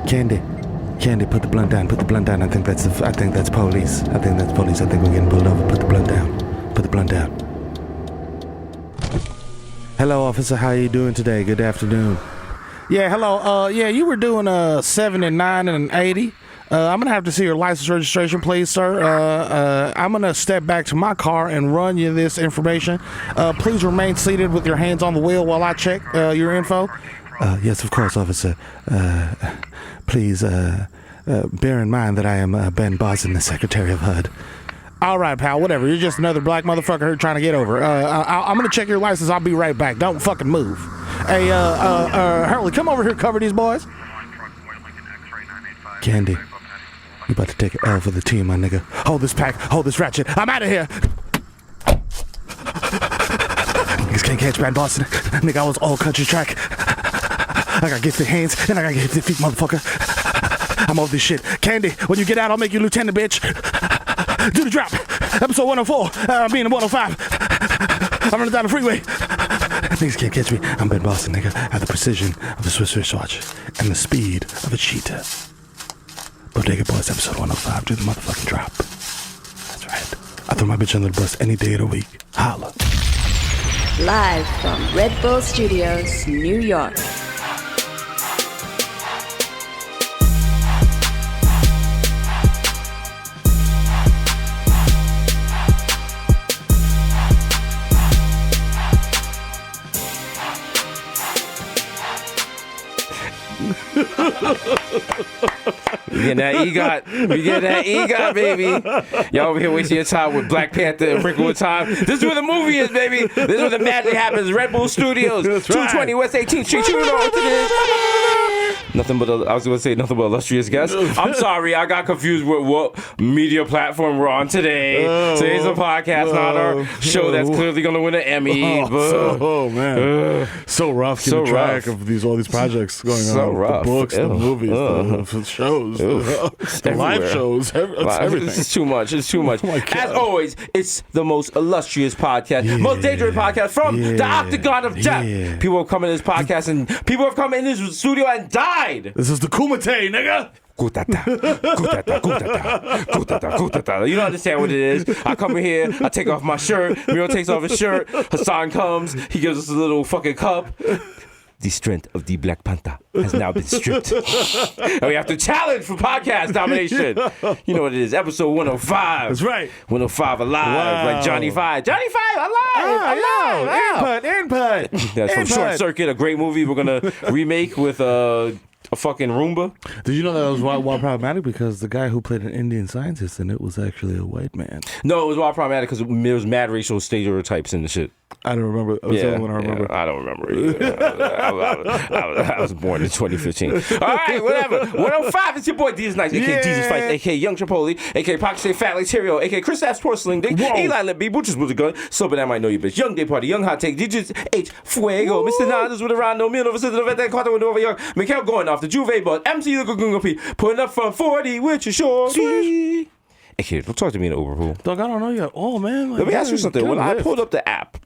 Candy, put the blunt down. Put the blunt down. I think that's police. I think that's police. I think we're getting pulled over. Put the blunt down. Put the blunt down. Hello, officer. How you doing today? Good afternoon. Yeah, hello. You were doing 7 and 9 and 80. I'm gonna have to see your license registration, please, sir. I'm gonna step back to my car and run you this information. Please remain seated with your hands on the wheel while I check your info. Yes, of course, officer. Please bear in mind that I am Ben Bosin, the Secretary of HUD. All right, pal, whatever. You're just another black motherfucker here trying to get over. I'm going to check your license. I'll be right back. Don't fucking move. Hey, Hurley, come over here, cover these boys. Candy, you about to take an L for the team, my nigga. Hold this pack. Hold this ratchet. I'm out of here. Niggas can't catch Ben Bosin. Nigga, I was all country track. I got gifted hands, and I got gifted feet, motherfucker. I'm over this shit. Candy, when you get out, I'll make you lieutenant, bitch. Do the drop. Episode 104. I mean 105. I'm running down the freeway. Niggas can't catch me. I'm Ben Bosin, nigga. I have the precision of a Swiss wristwatch and the speed of a cheetah. Bodega Boys, episode 105. Do the motherfucking drop. That's right. I throw my bitch under the bus any day of the week. Holla. Live from Red Bull Studios, New York. We get that EGOT, baby. Y'all over here wasting your time with Black Panther and Wrinkle in Time. This is where the movie is, baby. This is where the magic happens. Red Bull Studios, 220 West 18th Street. Nothing but illustrious guests. I'm sorry, I got confused with what media platform we're on today. Today's a podcast, not our show that's clearly going to win an Emmy. Man, so rough keeping track of all these projects going on. So rough. The books, the movies, the shows, the live shows. Everything. This is too much. It's too much. As always, it's the most illustrious podcast, most dangerous podcast from the Octagon of Death. People have come in this podcast and people have come in this studio and died. This is the Kumite, nigga. You don't understand what it is. I come in here, I take off my shirt, Mero takes off his shirt, Hasan comes, he gives us a little fucking cup. The strength of the Black Panther has now been stripped. And we have to challenge for podcast nomination. You know what it is, episode 105. That's right. 105 alive, like Johnny Five. Johnny Five alive. Input. That's from Short Circuit, a great movie we're going to remake with a fucking Roomba. Did you know that was why problematic? Because the guy who played an Indian scientist in it was actually a white man. No, it was why problematic because there was mad racial stereotypes in the shit. I don't remember. That was the only one I remember. Yeah, I don't remember either. I was born in 2015. All right, whatever. 105, it's your boy Desus Nice, a.k.a. Desus Fights, a.k.a. Young Chipotle, a.k.a. Pocket State Fat Like Terrio, a.k.a. Chris Ass Porcelain Dick, Eli Let Be, Butchers with a Gun, so but I might know you, bitch. Young Day Party, Young Hot Take, Digits H Fuego, Mr. Nanders with a round, no meal, no visit, no vet, that Carter with Over Young, Mikhail going off the Juve bus, MC the Gunga P, putting up from 40 with your shorty. Hey kid, don't talk to me in the Uber pool. Dog, I don't know yet. Oh man. Let me ask you something. When I pulled up the app,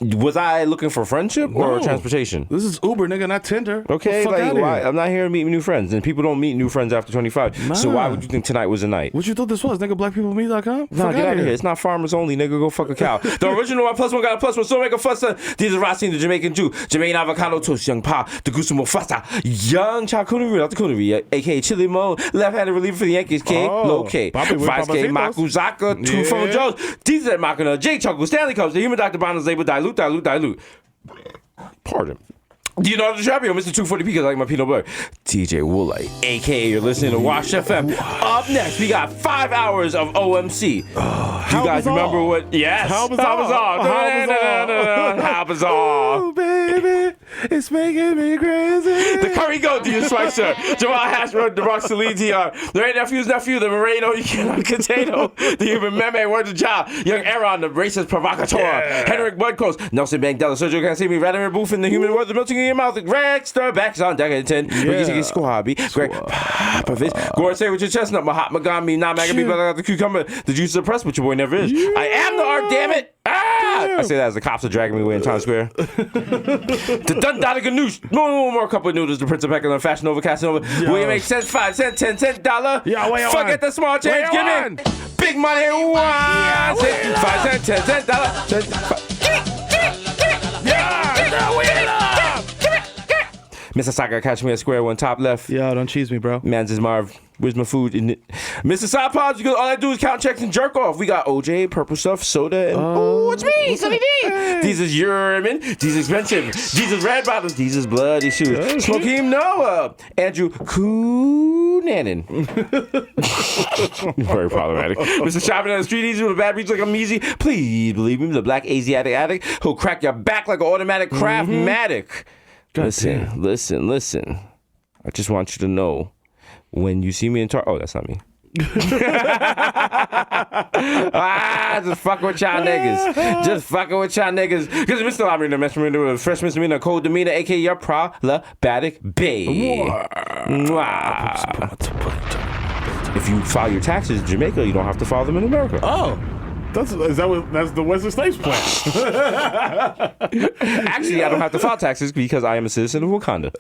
was I looking for friendship or transportation? This is Uber, nigga, not Tinder. Okay, like why? I'm not here to meet new friends, and people don't meet new friends after 25. Nah. So why would you think tonight was the night? What you thought this was, nigga? BlackPeopleMe.com? Nah, get out of here. It's not farmers only, nigga. Go fuck a cow. The original one plus one got a plus one, so make a fuss. These are Racine, the Jamaican Jew, Jermaine Avocado Toast, Young Pa, the Gusu Mufasa, Young Chakunaru, not the Kunari, aka Chili Mo, left-handed reliever for the Yankees, K, Low K, Vice K, Makuzaka, two phone Joes, These are Makuna, J Chuckle, Stanley Cups, the Human Dr. Bonner's label, dilute. Pardon. You know the champion, Mr. 240p, because I like my peanut butter. TJ Woolite, a.k.a. you're listening to Wash FM. Up next, we got 5 hours of OMC. Do you guys remember what? Yes. How bizarre. How bizarre. Oh, baby, it's making me crazy. The Curry Goat, Desus Spicer, Jamal Hashbrook, the Bronx Elite TR, the Ray Nephew's nephew, the Moreno, you cannot containo, the human meme, word to job, Young Aaron, the racist provocateur, Henrik Budcoast, Nelson Mandela, Sergio Can't See Me, Vladimir Booth, the human word, the melting in your mouth, Rex, Backs on Decadent, Ricky Squabby, Greg Popovich, Gore Say with your chestnut, Mahatma Gandhi, not Maggie, but I got the cucumber, the juice of the press, but your boy never is. I am the art, damn it. I say that as the cops are dragging me away in Times Square. The Dundada Ganoush. No more cup of noodles. The Prince of Peckle and Fashion Over Casanova. Will you make cents, 5 cents, 10 cent dollar? Yeah, where you Forget the small change. Give me big money. 1 cent, 5 cent, 10 cent dollar. Mississauga, catch me at square one, top left. Yo, don't cheese me, bro. Mans is Marv. Where's my food? In it? Mr. Side Pods, because all I do is count checks and jerk off. We got OJ, purple stuff, soda, and it's me, Sonny D. These is Urman. These expensive. These is red bottles. These is bloody shoes. Smokeem Noah. Andrew Coonanen. Very problematic. Mr. Shopping on the street easy with a bad breach like I'm easy. Please believe me, the black Asiatic addict who'll crack your back like an automatic Craftmatic. Listen. I just want you to know. When you see me in Target, that's not me. Just fucking with y'all niggas. Because Mr. Labyrinth, Mr. Fresh Misdemeanor, Cold Demeanor, aka your problematic babe. If you file your taxes in Jamaica, you don't have to file them in America. Oh. That's the Western States plan. Actually, I don't have to file taxes because I am a citizen of Wakanda.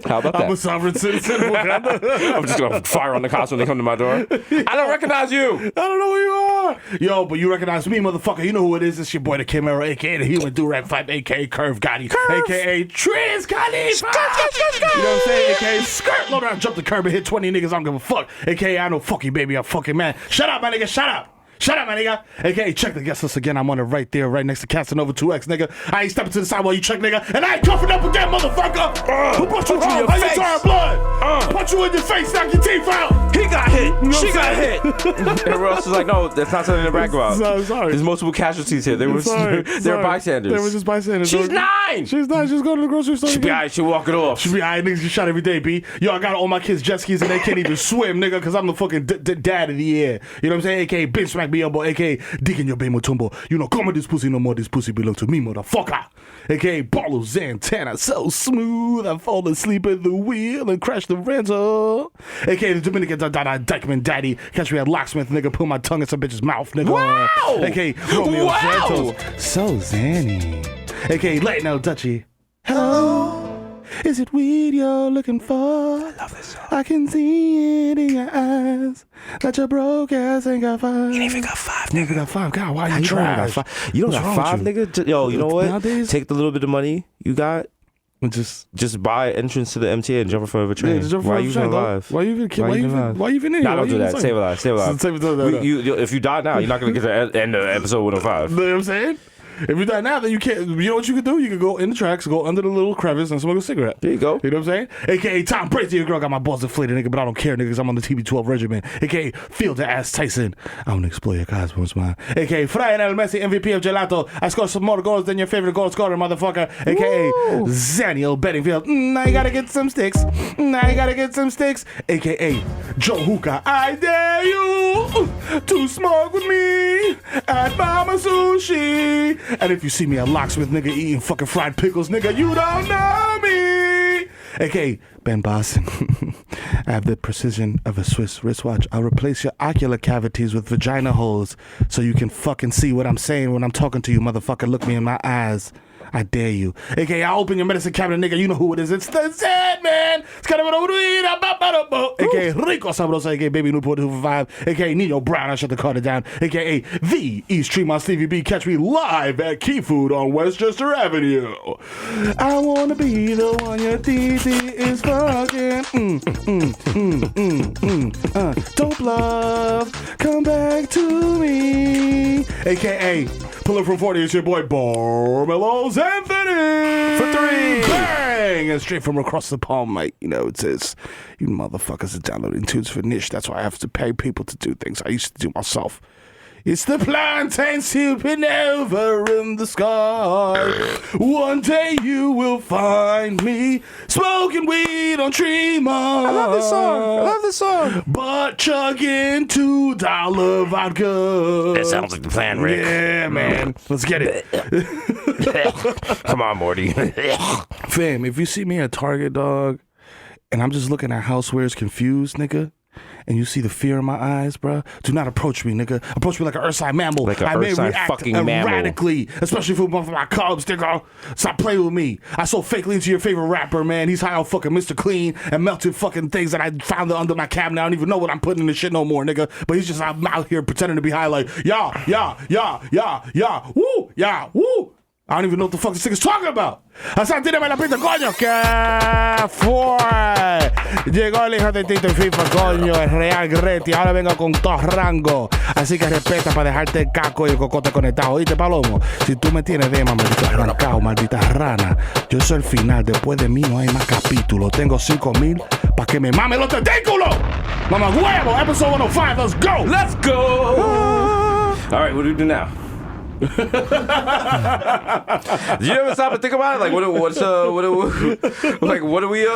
How about that? I'm a sovereign citizen of Wakanda. I'm just gonna fire on the cops when they come to my door. I don't recognize you. I don't know who you are. Yo, but you recognize me, motherfucker. You know who it is. It's your boy, the Mero, a.k.a. the Human Do-Rag 5, a.k.a. Curve Gotti, a.k.a. Trans Gotti. You know what I'm saying? A.k.a. Skirt. Load around, jump the curb and hit 20 niggas. I don't give a fuck. A.k.a. I know fucking baby. I'm fucking man. Shut up, my nigga. Shut up. Shut up, my nigga. AKA, check the guest list again. I'm on it right there, right next to Casanova 2X, nigga. I ain't stepping to the side while you check, nigga. And I ain't cuffing up again, motherfucker. Who put you home? How you turn blood? Punch you in your face, knock your teeth out. He got hit. She got hit. Everyone else was like, no, that's not something to brag about. Sorry. There's multiple casualties here. They were bystanders. They were just bystanders. She's 9. She's going to the grocery store. She'll be alright. She'll walk it off. She'll be alright. Niggas get shot every day, B. Yo, I got all my kids jet skis and they can't even swim, nigga, because I'm the fucking dad of the year. You know what I'm saying? AKA, bitch smack me elbow. AKA, dick in your bay mutumbo. You know, come with this pussy no more. This pussy belong to me, motherfucker. AKA, Paulo Zantana. So smooth, I fall asleep at the wheel and crash the rental. AKA, the Dominican Dykeman Daddy. Catch me at locksmith, nigga. Put my tongue in some bitch's mouth, nigga. Wow! AKA, Romeo Santos. So zany. AKA, Latin El Dutchy. Hello. Is it weed you're looking for? I love this song. I can see it in your eyes that your broke ass ain't got 5. You ain't even got 5, You ain't got 5. God, why you You trash? don't What's got wrong 5, with you? nigga? Yo, you know what? Nowadays? Take the little bit of money you got. Just buy entrance to the MTA and jump in front of a train. Why you even alive? Why you even in here? Nah, don't do that. Save a life. Save a life. No. If you die now, you're not going to get to the end of episode 105. You know what I'm saying? If you die now, then you can't. You know what you can do? You can go in the tracks, go under the little crevice, and smoke a cigarette. There you go. You know what I'm saying? AKA Tom Brady, your girl got my balls inflated, nigga, but I don't care, nigga, because I'm on the TB12 regimen. AKA Field to Ass Tyson. I want to explore your cosmos, man. AKA Lionel Messi, MVP of Gelato. I score some more goals than your favorite goal scorer, motherfucker. AKA Zaniel Bedingfield. Now you gotta get some sticks. AKA Joe Hookah. I dare you to smoke with me at Mama Sushi. And if you see me at Locksmith, nigga, eating fucking fried pickles, nigga, you don't know me. AKA Ben Boston. I have the precision of a Swiss wristwatch. I'll replace your ocular cavities with vagina holes so you can fucking see what I'm saying when I'm talking to you, motherfucker. Look me in my eyes. I dare you. AKA, I'll open your medicine cabinet, nigga. You know who it is. It's the Zed, man. AKA, Rico Sabrosa. AKA, Baby Newport 245. AKA, Nino Brown. I shut the Carter down. AKA, The East Tremont Stevie B. Catch me live at Key Food on Westchester Avenue. I want to be the one your DD is fucking. Don't bluff. Come back to me. AKA, pulling from 40. It's your boy, Barmelos Anthony For 3. Bang! And straight from across the pond, mate. You know, it says, you motherfuckers are downloading tunes for niche. That's why I have to pay people to do things I used to do myself. It's the plantain swooping over in the sky. One day you will find me smoking weed on Tremont. I love this song. But chugging $2 vodka. That sounds like the plan, Rick. Yeah, man. Let's get it. Come on, Morty. Fam, if you see me at Target, dog, and I'm just looking at housewares confused, nigga, and you see the fear in my eyes, bro, do not approach me, nigga. Approach me like an Ursine mammal. Like an I may Ursine react fucking mammal. erratically, especially if it was my cubs, nigga. Stop playing with me. I so fakely into your favorite rapper, man. He's high on fucking Mr. Clean and melted fucking things that I found under my cabinet. I don't even know what I'm putting in this shit no more, nigga. But he's just out here pretending to be high like, woo, woo. I don't even know what the fuck this nigga's talking about. Hasan, tírame la pista, coño. ¿Qué fue? Llegó el hijo de Tito y FIFA, coño, el Real Gretti. Ahora vengo con todo rango. Así que respeta para dejarte el caco y el cocote conectado. ¿Oíste, Palomo? Si tú me tienes de maldito arrancado, maldita rana. Yo soy el final. Después de mí no hay más capítulos. Tengo 5,000 para que me mame los testículos. Mamá huevo, episode 105. Let's go. Let's go. All right, what do we do now? Do you ever stop and think about it? Like, what do we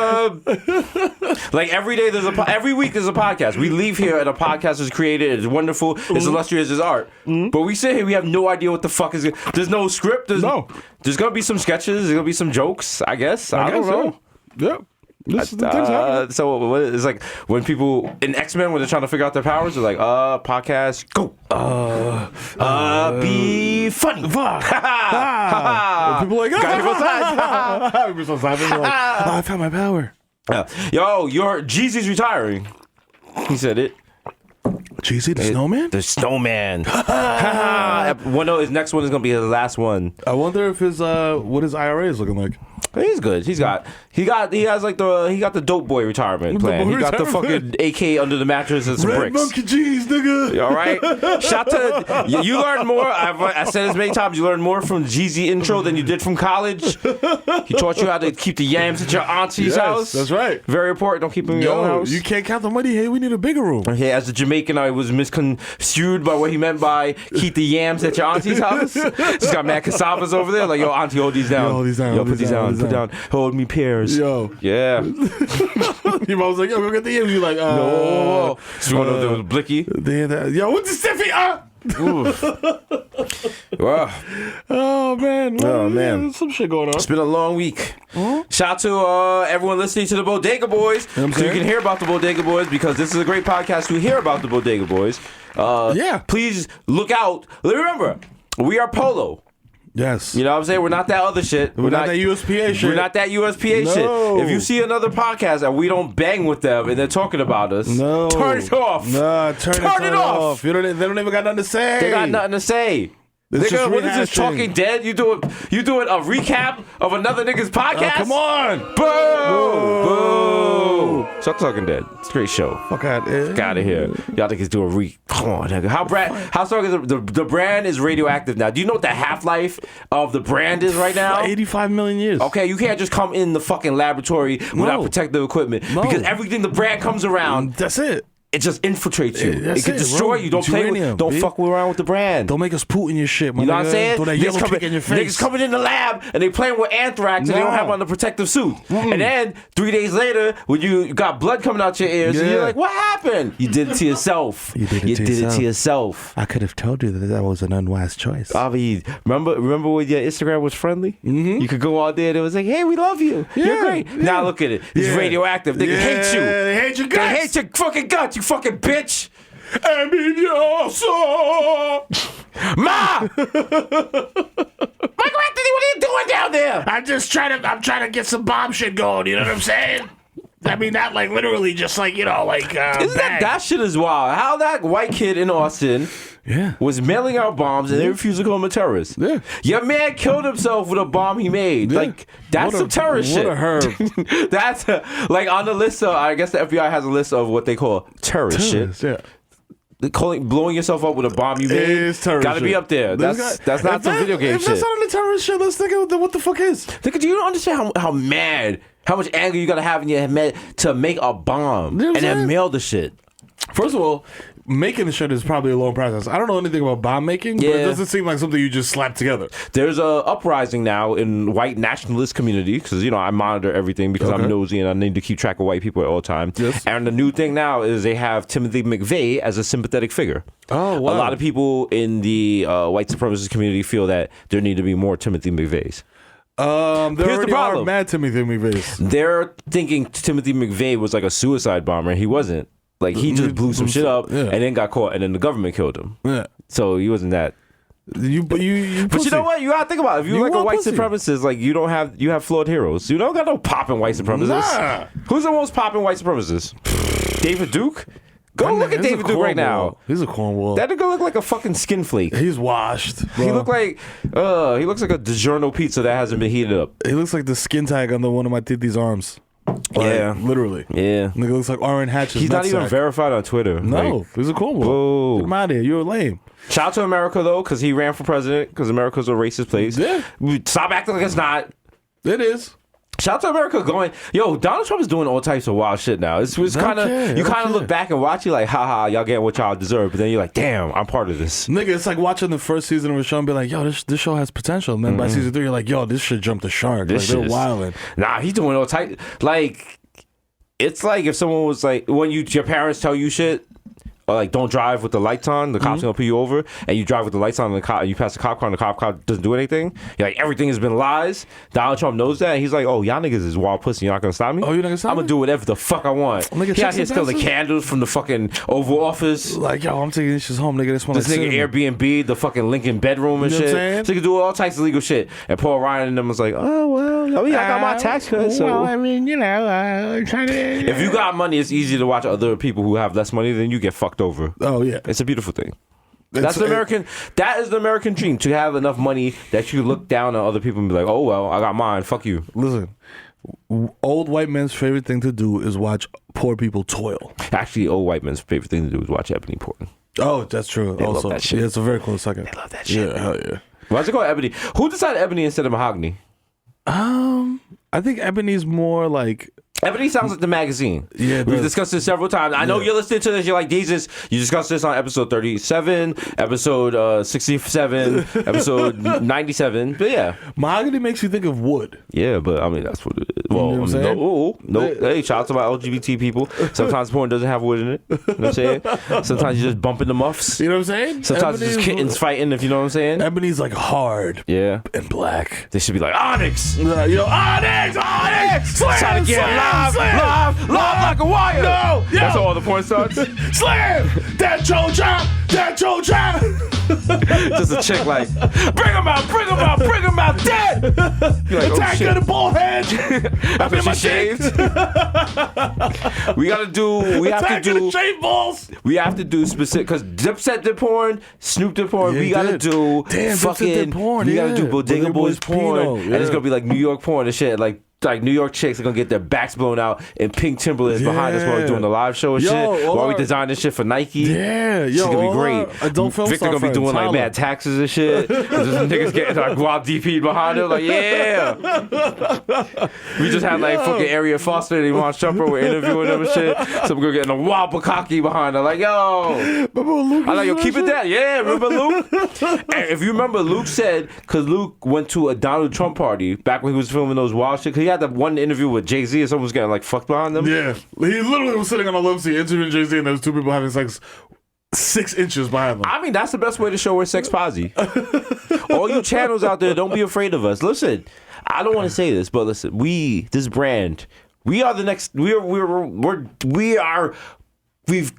like every day every week there's a podcast. We leave here and a podcast is created. It's wonderful. It's illustrious as art. But we sit here, we have no idea what the fuck is. There's no script. There's gonna be some sketches. There's gonna be some jokes. I guess. I don't know. Yeah. So what it's like when people in X-Men when they're trying to figure out their powers, they're like, podcast, go, be funny. People like, people so silent. Like, I found my power. Yo, your Jeezy's retiring. He said it. Jeezy, the snowman? The snowman. His next one is gonna be his last one. I wonder if his what his IRA is looking like. He's good. He got the dope boy retirement plan. He got the fucking AK under the mattress and some Red bricks. Monkey G's, nigga. All right. Shout to you learned more. I said this many times. You learned more from Jeezy intro than you did from college. He taught you how to keep the yams at your auntie's house. That's right. Very important. Don't keep them in your own house. You can't count the money. Hey, we need a bigger room. Okay, as a Jamaican, I was misconstrued by what he meant by keep the yams at your auntie's house. Just got mad cassavas over there. Like, yo, auntie, hold these down. Hold these down. Yo, put these down. Put down. Hold me pears. Yo. Yeah. Your mom was like, yo, go get the yams. You like, no. So one of them was Blicky. Yo, what's the stiffy? Wow. Oh, man. Man. Some shit going on. It's been a long week. Shout out to everyone listening to the Bodega Boys. So you can hear about the Bodega Boys because this is a great podcast to hear about the Bodega Boys. Please look out. Remember, we are Polo. Yes. You know what I'm saying? We're not that other shit. We're not that USPA shit. We're not that USPA shit. If you see another podcast and we don't bang with them and they're talking about us, turn it off. Nah, turn it off. They don't even got nothing to say. They got nothing to say. Nigga, what is this Talking Dead? You doing a recap of another nigga's podcast? Come on. Boo. Stop Talking Dead. It's a great show. Fuck out of here. Y'all niggas do a come on, nigga. How strong is the brand is radioactive now? Do you know what the half-life of the brand is right now? 85 million years. Okay, you can't just come in the fucking laboratory without protective equipment because everything the brand comes around. That's it. It just infiltrates you. It can destroy you. Don't play with. Don't fuck around with the brand. Don't make us Putin your shit, man. You know what I'm saying? Throw that yellow kick in your face. Niggas coming in the lab and they playing with anthrax and they don't have on the protective suit. And then 3 days later, when you got blood coming out your ears, and you're like, "What happened?" You did it to yourself. You did it to yourself. I could have told you that was an unwise choice. I mean, remember when your Instagram was friendly? You could go out there and it was like, "Hey, we love you. You're great." Yeah. Now look at it. It's radioactive. They hate you. They hate your guts. They hate your fucking guts. You fucking bitch. Envidioso. Ma! Michael Anthony, what are you doing down there? I'm trying to get some bomb shit going, you know what I'm saying? I mean, not like literally, just like, you know, like Isn't that shit is wild. How that white kid in Austin was mailing out bombs and they refused to call him a terrorist. Yeah. Your man killed himself with a bomb he made. Like, that's some terrorist shit. What a herb. That's like on the list of, I guess the FBI has a list of what they call terrorist shit. Yeah. Blowing yourself up with a bomb you made gotta be up there. That's not some video game shit. If that's not on the terrorist shit, let's think of what the fuck is. Nigga, do you don't understand how mad, how much anger you gotta have in your head to make a bomb and then mail the shit? First of all, making the shit is probably a long process. I don't know anything about bomb making, but it doesn't seem like something you just slap together. There's a uprising now in white nationalist community because, you know, I monitor everything because I'm nosy and I need to keep track of white people at all times. Yes. And the new thing now is they have Timothy McVeigh as a sympathetic figure. Oh, wow. A lot of people in the white supremacist community feel that there need to be more Timothy McVeighs. Here's the problem. Are mad Timothy McVeighs. They're thinking Timothy McVeigh was like a suicide bomber. He wasn't. Like, he just blew some shit up Yeah. and then got caught, and then the government killed him. Yeah. So he wasn't that. But you But you know what? You gotta think about it. If you're You like a want white pussy. supremacist, like you have flawed heroes. You don't got no popping white supremacists. Nah. Who's the most popping white supremacist? David Duke? Go look at He's a David Duke right now. cornball. He's a cornball. That nigga look like a fucking skin flake. He's washed. Bro. He looks like a DiGiorno pizza that hasn't been heated up. He looks like the skin tag on one of my titty's arms. Yeah. Literally. Yeah. Nigga looks like Orrin Hatch's He's not even nutsack. verified on Twitter. No, Like, he's a cornball. whoa. Get him out of here. You're lame. shout out to America, though, because he ran for president, because America's a racist place. Yeah. Stop acting like it's not. It is. Shout out to America going, yo, Donald Trump is doing all types of wild shit now. It's kind of, you kind of look back and watch, you like, haha, y'all getting what y'all deserve. But then you're like, damn, I'm part of this. Nigga, it's like watching the first season of a show and be like, yo, this show has potential. And then by season 3, you're like, yo, this shit jumped the shark. This Like, they're shit is- wilding. Nah, he's doing all type. Like, it's like if someone was like, when your parents tell you shit, or like don't drive with the lights on, the cops gonna pull you over, and you drive with the lights on, and the cop, you pass the cop car, and the cop car doesn't do anything. You're like, everything has been lies. Donald Trump knows that. And he's like, oh, y'all niggas is wild pussy. You're not gonna stop me. Oh, you're not gonna stop I'm me? gonna do whatever the fuck I want. Nigga, He out checks here and stealing balances? candles from the fucking Oval Office. Like, yo, I'm taking this shit home, nigga. This one This nigga Airbnb, the fucking Lincoln bedroom and You know what I'm shit. saying? So he could do all types of legal shit. And Paul Ryan and them was like, oh, well, I mean, I got my tax cut. So Well, I mean, you know, I'm trying to... if you got money, it's easy to watch other people who have less money than you get fucked over. Oh, yeah. It's a beautiful thing. That is the American dream, to have enough money that you look down on other people and be like, oh, well, I got mine. Fuck you. Listen, old white men's favorite thing to do is watch poor people toil. Actually, old white men's favorite thing to do is watch ebony porn. Oh, that's true. They also, love that shit. yeah, it's a very close second. They love that shit. Yeah, hell yeah. Why's it called ebony? Who decided ebony instead of mahogany? I think ebony's more like... Ebony sounds like the magazine. Yeah, it We've does. discussed this several times. I know you're listening to this. You're like, Desus. You discussed this on episode 37, episode 67, episode 97. But yeah. Mahogany makes you think of wood. Yeah, but I mean, that's what it is. Well, You know what I'm saying? no. Hey, shout out to my LGBT people. Sometimes porn doesn't have wood in it. You know what I'm saying? Sometimes you just bump into muffs. You know what I'm saying? Sometimes it's just kittens fighting, if you know what I'm saying. Ebony's like hard Yeah. and black. They should be like, Onyx! Yo, Onyx! Slam! Trying to get live like a wire! No! Yo! That's how all the porn starts? Slam! That Joja! Just a chick like, bring him out, dead! You're like, Attack of the ball head! After she shaved. we have Attack to of the do shave balls! We have to do specific, because Dipset did porn, Snoop did porn. Yeah, we he gotta did. do Damn, Dipset fucking did porn, We gotta do yeah. Bodega Boys porn, Pino, and it's yeah. gonna be like New York porn and shit. Like New York chicks are gonna get their backs blown out and pink Timberlands behind us while we're Yeah. doing the live show and Yo, shit. all While we our- design this shit for Nike. Yeah, She's yo, gonna be all great. our adult film Victor star gonna be doing friends, like mad taxes and shit. And just niggas getting like wild DP behind him. Like, yeah. We just had like fucking Area Foster and Iman Shumpert. We're interviewing them and shit. So we're getting a wild Bukaki behind her. Like, yo. I like, yo, keep it down. Yeah, remember Luke? And if you remember, Luke said, because Luke went to a Donald Trump party back when he was filming those wild shit. Because he had that one interview with Jay-Z and someone was getting like fucked behind them. Yeah, he literally was sitting on a love seat interviewing Jay-Z, and there was two people having sex 6 inches behind them. I mean, that's the best way to show we're sex posi. All you channels out there, don't be afraid of us. Listen, I don't want to say this, but listen, this brand, we are the next. We've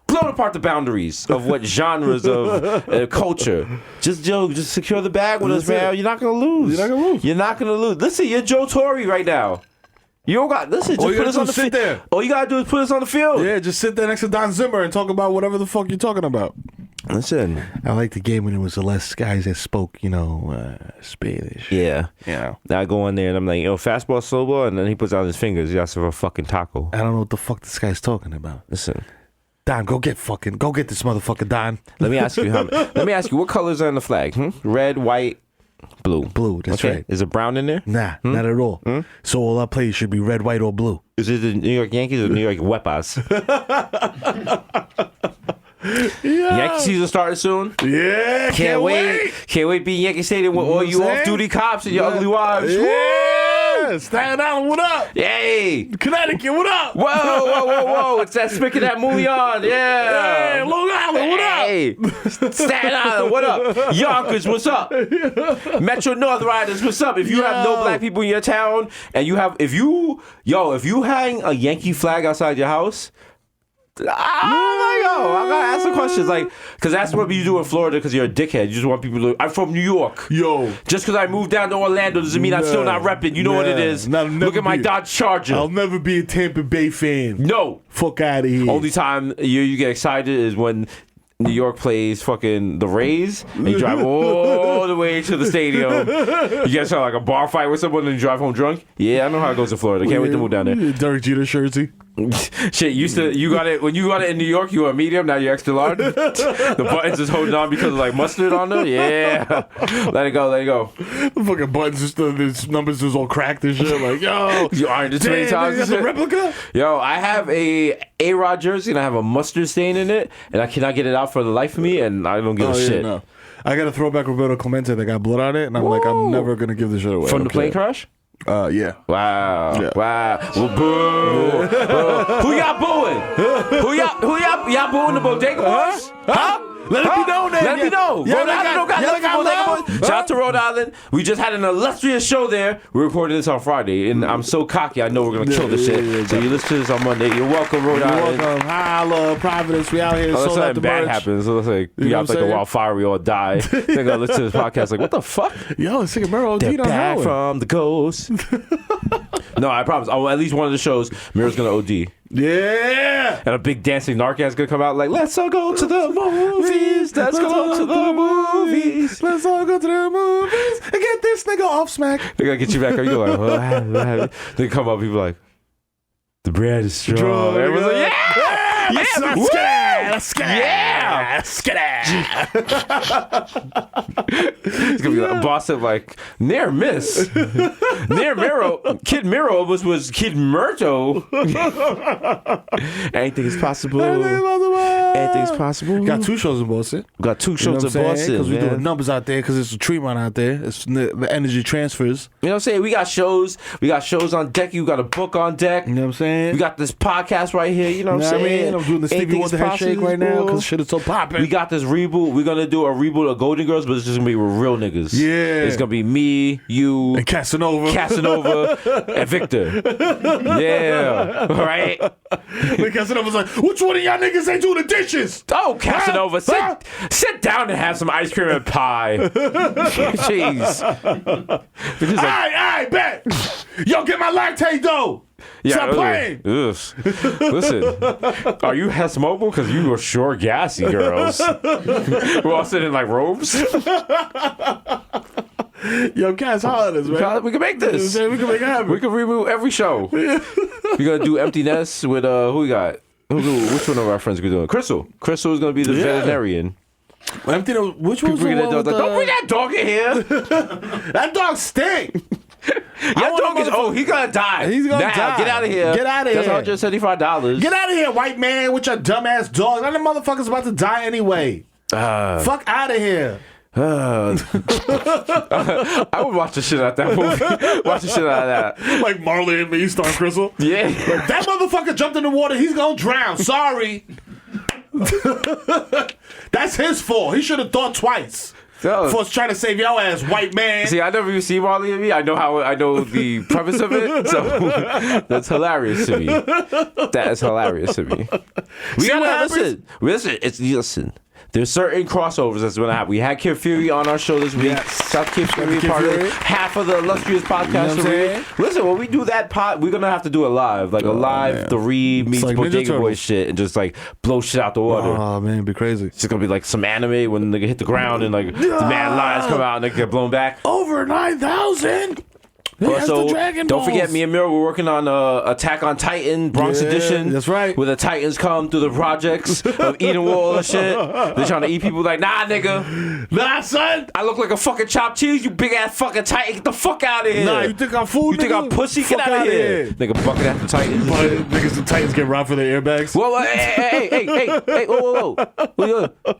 blown apart the boundaries of what genres of culture. Just secure the bag with us, man. You're not gonna lose. You're not gonna lose. Listen, you're Joe Torre right now. You don't got listen. Just you put gotta us do on the is sit there. All you gotta do is put us on the field. Yeah, just sit there next to Don Zimmer and talk about whatever the fuck you're talking about. Listen, I like the game when it was less guys that spoke, Spanish. yeah. Yeah. Now I go in there and I'm like, yo, fastball, slow ball, and then he puts out his fingers. He asks for a fucking taco. I don't know what the fuck this guy's talking about. Listen, Don, go get this motherfucker, Don. let me ask you. Let me ask you, what colors are in the flag? Red, white, blue. Blue, that's Okay. right. Is it brown in there? Nah, not at all. So all our plays should be red, white, or blue. Is it the New York Yankees or New York Weapons? Yankee season started soon. Yeah, Can't wait. Can't wait to be in Yankee Stadium with all you saying? off-duty cops and your ugly wives. Yeah, Staten Island, what up? Yay! Connecticut, what up? Whoa! It's that spigot that movie on. Yeah. Hey, Long Island, what up? Hey, Staten Island, what up? Yonkers, what's up? Metro North Riders, what's up? If you have no black people in your town, and if you hang a Yankee flag outside your house, I gotta ask some questions, like, because that's what you do in Florida. Because you're a dickhead. You just want people to. I'm from New York. Yo, just because I moved down to Orlando doesn't mean I'm still not repping. You know what it is. Look at my Dodge Charger. I'll never be a Tampa Bay fan. No, fuck out of here. Only time you get excited is when New York plays fucking the Rays, and you drive all the way to the stadium. You get like a bar fight with someone and you drive home drunk. Yeah, I know how it goes in Florida. Can't wait to move down there. Derek Jeter jersey. Shit, you got it when you got it in New York. You were a medium, now you're extra large. The buttons is holding on because of like mustard on them. Yeah, let it go. The fucking buttons, the numbers is all cracked and shit. Like, yo, you ironed it too many times. That's a replica. Yo, I have a Rod jersey and I have a mustard stain in it, and I cannot get it out for the life of me, and I don't give a shit. No. I got a throwback Roberto Clemente that got blood on it, and I'm like, I'm never gonna give this shit away from the plane crash. Yeah. Wow. Yeah. Wow. Well, boo. Who y'all booing? Who y'all booing the Bodega Boys? Huh? Let it be known then. Let me know. Rhode Island don't got nothing for Bodega Boys. Shout out to Rhode Island. We just had an illustrious show there. We recorded this on Friday, and I'm so cocky. I know we're gonna kill this shit. So you listen to this on Monday. You're welcome, Rhode Island. You're welcome. Holla, Providence. We out here. Unless something bad happens. Let's like we out like a wildfire. We all die. They're gonna listen to this podcast like, what the fuck? Yo, it's like Mero. They're back from the ghost. No, I promise. Oh, at least one of the shows, Mero's gonna OD. Yeah. And a big dancing narcan's gonna come out like, let's all go to the movies. Let's go to the movies. Let's all go to the movies and get this nigga off smack. They're gonna get you back up. You're like, what? They come up, people like, the bread is strong. Everyone's like, yeah! Let's get it! Yeah! Let's get it! It's gonna be like a boss of like, near miss. Near Mero. Kid Mero was Kid Murto. Anything is possible. Anything's possible. Got 2 shows in Boston. Got 2 shows in Boston. Because we're doing numbers out there, because it's a tree run out there. It's the energy transfers. You know what I'm saying? We got shows. We got shows on deck. You got a book on deck. You know what I'm saying? We got this podcast right here. You know what I'm saying? I'm doing the Stevie Wonder handshake right now because shit is so popping. We got this reboot. We're gonna do a reboot of Golden Girls, but it's just gonna be with real niggas. Yeah. It's gonna be me, you, and Casanova, and Victor. Yeah. Right? And Casanova's like, which one of y'all niggas ain't doing the dishes? Oh, Casanova, sit down and have some ice cream and pie. Jeez. Alright, bet. Yo, get my lactate though. Stop playing. Listen, are you Hess Mobile? Because you are sure gassy, girls. We're all sitting in like robes. Yo, Cass, holler at us, man. We can make this. We can make it happen. We can remove every show. We're gonna do Empty Nest with who we got? Which one of our friends we doing? Crystal. Crystal is gonna be the veterinarian. Empty Nest. Which one's the one with Don't bring that dog in here. That dog stink. Your dog is he's gonna die. He's gonna die. Get out of here. Get out of here. That's $175. Get out of here, white man, with your dumbass dog. That motherfucker's about to die anyway. Fuck out of here. I would watch the shit out of that movie. Watch the shit out of that. Like Marley and Me, starring Crystal. Yeah. Like, that motherfucker jumped in the water. He's gonna drown. Sorry. That's his fault. He should have thought twice. Before trying to save your ass, white man. See, I never even see Marley and Me. I know the premise of it, so that's hilarious to me. That is hilarious to me. We gotta listen. There's certain crossovers that's going to happen. We had Kid Fury on our show this week. Yes. South Kid Fury, part of half of the illustrious podcast. You know listen, when we do that pod, we're going to have to do it live. Like a live 3 meets like Bodega Boys shit and just like blow shit out the water. Oh, man, it'd be crazy. It's just going to be like some anime when they hit the ground and like the mad lions come out and they get blown back. Over 9,000. Also, don't forget, me and Mero, we're working on Attack on Titan, Bronx Edition. That's right. Where the Titans come through the projects of eating wall and shit. They're trying to eat people like, nah, nigga. Nah, son. I look like a fucking chopped cheese, you big ass fucking Titan. Get the fuck out of here. Nah, you think I'm food, You think I'm pussy? Get out of here. Nigga bucket after Titans. Niggas and Titans get robbed for their airbags. Whoa, hey, whoa. What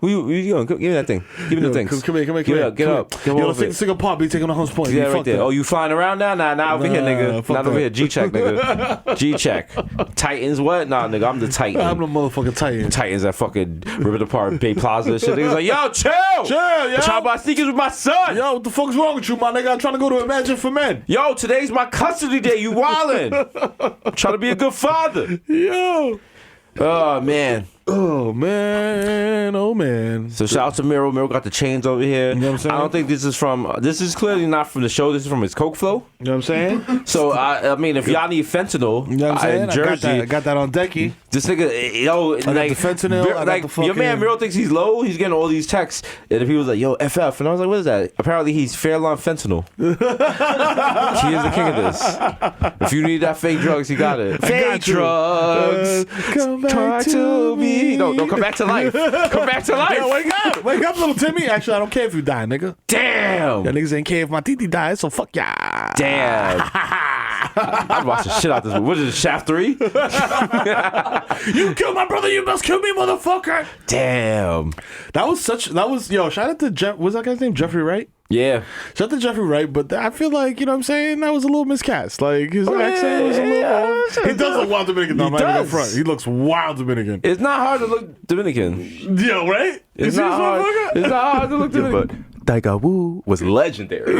you doing? Give me that thing. Give me the things. Come here. Get up. Yo, let's take a single part. Be taking the host point. Yeah, right there. Oh, you flying around now? Nah, over here, nigga. Not over here. G-check, nigga. G-check. Titans, what? Nah, nigga, I'm the Titan. I'm the motherfucking Titan. Titans that fucking ripping apart Bay Plaza and shit. Niggas like, yo, chill, yo. I'm trying to buy sneakers with my son. Yo, what the fuck's wrong with you, my nigga? I'm trying to go to Imagine for Men. Yo, today's my custody day. You wildin'. I'm trying to be a good father. Yo. Oh man. Oh man, oh man. So shout out to Mero. Mero got the chains over here. You know what I'm saying? I don't think this is clearly not from the show. This is from his coke flow. You know what I'm saying? So I mean, if y'all need fentanyl, You know what I'm saying? in Jersey, I got that on decky. this nigga, yo, I got like the fentanyl. I got like the fucking... your man Mero thinks he's low. He's getting all these texts, and if he was like, "Yo, FF," and I was like, "What is that?" Apparently, he's Fairlawn fentanyl. He is the king of this. If you need that fake drugs, he got it. Fake drugs, Come back try to me. No, come back to life. Come back to life. Yo, wake up, little Timmy. Actually, I don't care if you die, nigga. Damn. Y'all niggas ain't care if my titi dies, so fuck ya. Damn. I'd watch the shit out this movie. What is it, Shaft 3? You killed my brother, you must kill me, motherfucker. Damn. Yo, shout out to Jeff, what's that guy's name? Jeffrey Wright? Yeah. Shout out to Jeffrey Wright, but I feel like, you know what I'm saying, that was a little miscast. Like, his accent was a little... He does look wild Dominican, though, He I'm not even does. front. He looks wild Dominican. It's not hard to look Dominican. Yo, right? You It's see not this hard. motherfucker? It's not hard to look Dominican. Daiga Wu was legendary.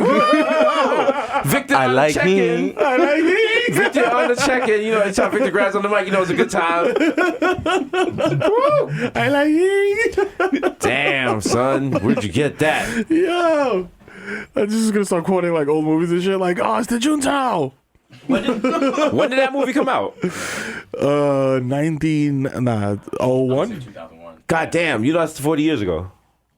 Victor I on like the check-in. him. I like it. Victor on the check-in. You know, anytime Victor grabs on the mic, you know it's a good time. Woo! I like it. Damn, son. Where'd you get that? Yo. I'm just gonna start quoting like old movies and shit. Like, oh, it's the Juntao. When did that movie come out? 01. 2001. God damn, you know that's 40 years ago.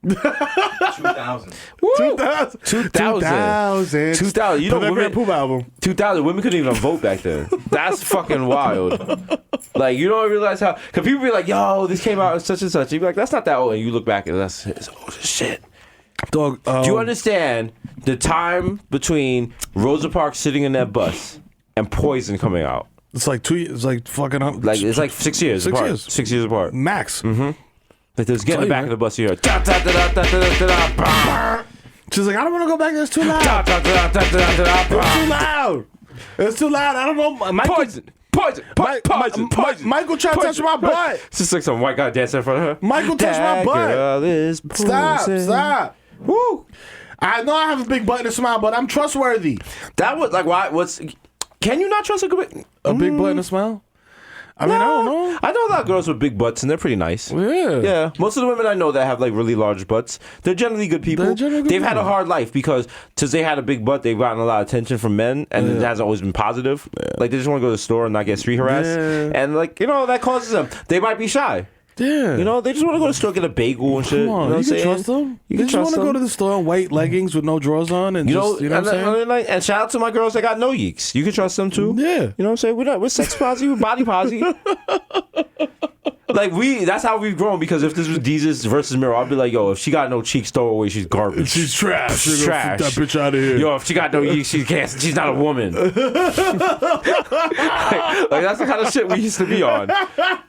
2000. Woo! 2000. 2000. 2000. You know, Put that women, Grand Poop album. 2000. Women couldn't even vote back then. That's fucking wild. Like, you don't realize how. Because people be like, yo, this came out such and such. You be like, that's not that old. And you look back and it's old as shit. Dog, Do you understand the time between Rosa Parks sitting in that bus and Poison coming out? It's like 2 years. It's like fucking up. Like, it's like 6 years 6 apart. years. 6 years apart. Max. Like, there's getting in the Tell back you, of the bus here. Da, da, da, da, da, da, da, da, She's like, I don't want to go back. It's too loud. da, da, da, da, da, da, It's too da. loud. It's too loud. I don't know. Michael, Poison. Poison. Poison. Michael tried to touch my butt. It's just like some white guy dancing in front of her. Michael touched my That butt. girl is Stop. poison. Stop. Woo. I know I have a big butt and a smile, but I'm trustworthy. That was like, why? Can you not trust a good? A big butt and a smile? I mean, I don't know. I know a lot of girls with big butts, and they're pretty nice. Yeah. Yeah, most of the women I know that have like really large butts, they're generally good people. They're generally good They've had a people. hard life because since they had a big butt, they've gotten a lot of attention from men, and it hasn't always been positive. Like they just want to go to the store and not get street harassed, Yeah. and like that causes them. They might be shy. Yeah. They just want to go to the store get a bagel and shit. Come on, you know what you I'm can saying? trust them. You They can just trust want to them. go to the store in white leggings with no drawers on and just, you know what I'm saying? and shout out to my girls that got no yeeks. You can trust them too. Yeah. You know what I'm saying? We're sex posy, we're body posy. Like that's how we've grown. Because if this was Desus versus Mero, I'd be like, yo, if she got no cheeks, throw her away. She's garbage. She's trash. She's You're gonna trash. Get that bitch out of here. Yo, if she got no yeeks, she can't. She's not a woman. like that's the kind of shit we used to be on.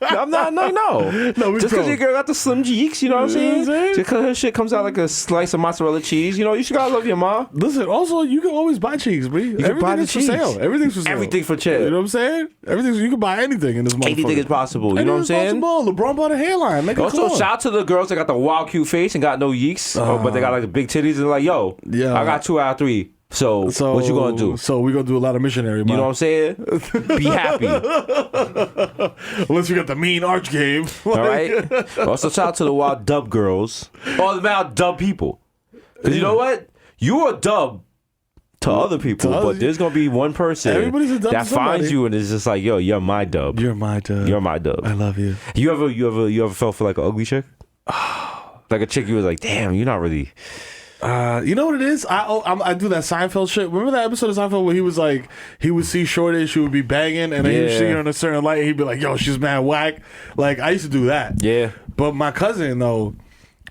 I'm not. No. No, we Just because grown. your girl got the slim cheeks, you know what I'm You know what I'm saying? saying? Just because her shit comes out like a slice of mozzarella cheese, you should gotta love your mom. Listen, also, you can always buy cheeks, bro. Everything buy the is for cheeks. sale. Everything's for sale. Everything for chill. You know what I'm saying? You can buy anything in this motherfucker. Anything is possible. You know what I'm saying? Possible. LeBron bought a hairline. Nigga, Also, come on. shout out to the girls that got the wild cute face and got no yeeks, but they got like the big titties and like, yo, Yeah. I got 2 out of 3. So what you gonna do? So we're gonna do a lot of missionary, man. You know what I'm saying? Be happy. Unless you got the mean arch game. All right. Also, shout out to the wild dub girls. All the wild dub people. Because you know what? You're a dub to other people, others. but there's gonna be one person Everybody's a dub that to somebody. finds you and is just like, yo, you're my dub. You're my dub. You're my dub. I love you. You ever felt for like an ugly chick? Like a chick you was like, damn, you're not really. You know what it is? I do that Seinfeld shit. Remember that episode of Seinfeld where he was like, he would see Shorty, she would be banging, and then he would see her in a certain light, and he'd be like, yo, she's mad whack. Like, I used to do that. Yeah. But my cousin, though,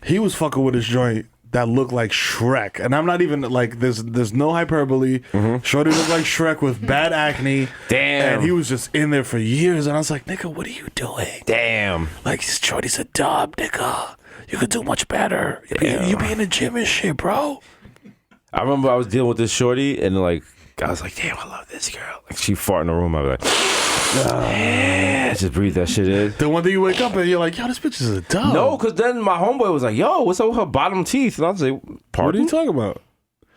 he was fucking with his joint that looked like Shrek. And I'm not even, like, there's no hyperbole. Shorty looked like Shrek with bad acne. Damn. And he was just in there for years, and I was like, nigga, what are you doing? Damn. Like, Shorty's a dub, nigga. You could do much better. You be in the gym and shit, bro. I remember I was dealing with this shorty, and like I was like, "Damn, I love this girl." Like she fart in the room, I was like, "Yeah, just breathe that shit in." Then one day you wake up and you're like, yo, this bitch is a dub. No, because then my homeboy was like, "Yo, what's up with her bottom teeth?" And I was like, What are "Pardon?" you talking about?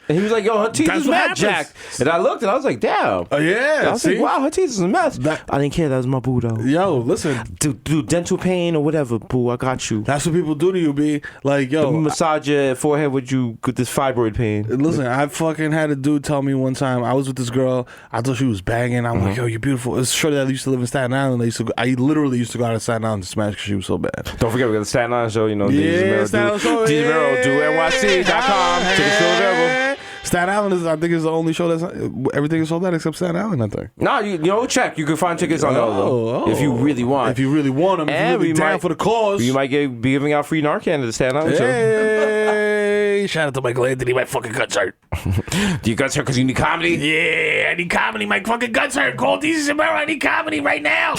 And he was like, yo, her teeth That's is what mad happens. jacked. And I looked and I was like, damn. Oh yeah, I was like, wow, her teeth is a mess. I didn't care. That was my boo, though. Yo, listen. Do dental pain or whatever, boo. I got you. That's what people do to you, B. Like, yo, Let me massage your forehead with this fibroid pain. listen, I fucking had a dude tell me one time, I was with this girl, I thought she was banging. I'm like, yo, you're beautiful. It's shorty that used to live in Staten Island. I literally used to go out of Staten Island to smash because she was so bad. Don't forget, we got the Staten Island show, you know. Yeah, Staten Island show. Desus Mero, do NYC.com. Tickets still available. Staten Island is, I think, is the only show that's everything is sold out except Staten Island, I think. No, you know, check. You can find tickets on Oh, if you really want. If you really want them, if And you're really we down might- for the cause. You might be giving out free Narcan at the Staten Island show. Hey, shout out to Michael Anthony, my fucking guts hurt. Do you guts hurt because you need comedy? Yeah, I need comedy, my fucking guts hurt. Call Desus and Mero, I need comedy right now.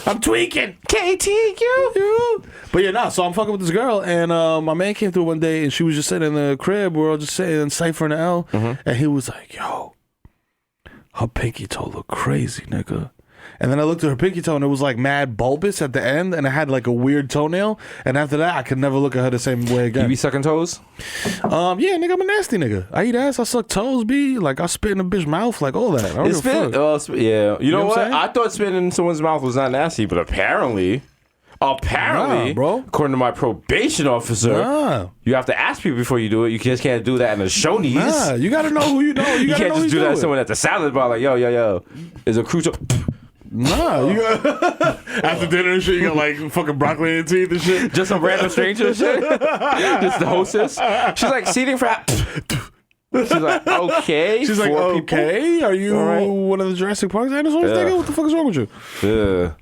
I'm tweaking. KTQ. But yeah, so I'm fucking with this girl, and my man came through one day, and she was just sitting in the crib. We were all just sitting and ciphering the L, and he was like, yo, her pinky toe look crazy, nigga. And then I looked at her pinky toe, and it was like mad bulbous at the end, and it had like a weird toenail. And after that, I could never look at her the same way again. You be sucking toes? Yeah, nigga, I'm a nasty nigga. I eat ass, I suck toes, B. Like, I spit in a bitch mouth, like all that. I don't It's give a fuck. spit. Yeah. You know what I'm what? saying? I thought spitting in someone's mouth was not nasty, but apparently, Nah, bro. according to my probation officer, Nah. you have to ask people before you do it. You just can't do that in a Shoney's. Nah, you gotta know who you know. You, You gotta can't know just who do that you to someone at the salad bar, like, yo, is a crucial. Nah, you got after dinner and shit, you got like fucking broccoli in your teeth and shit. Just some random stranger and shit. Just the hostess. She's like, seating for. She's like, okay. She's like, four people? okay, are you right. one of the Jurassic Park dinosaurs? Yeah. Nigga? What the fuck is wrong with you? Yeah.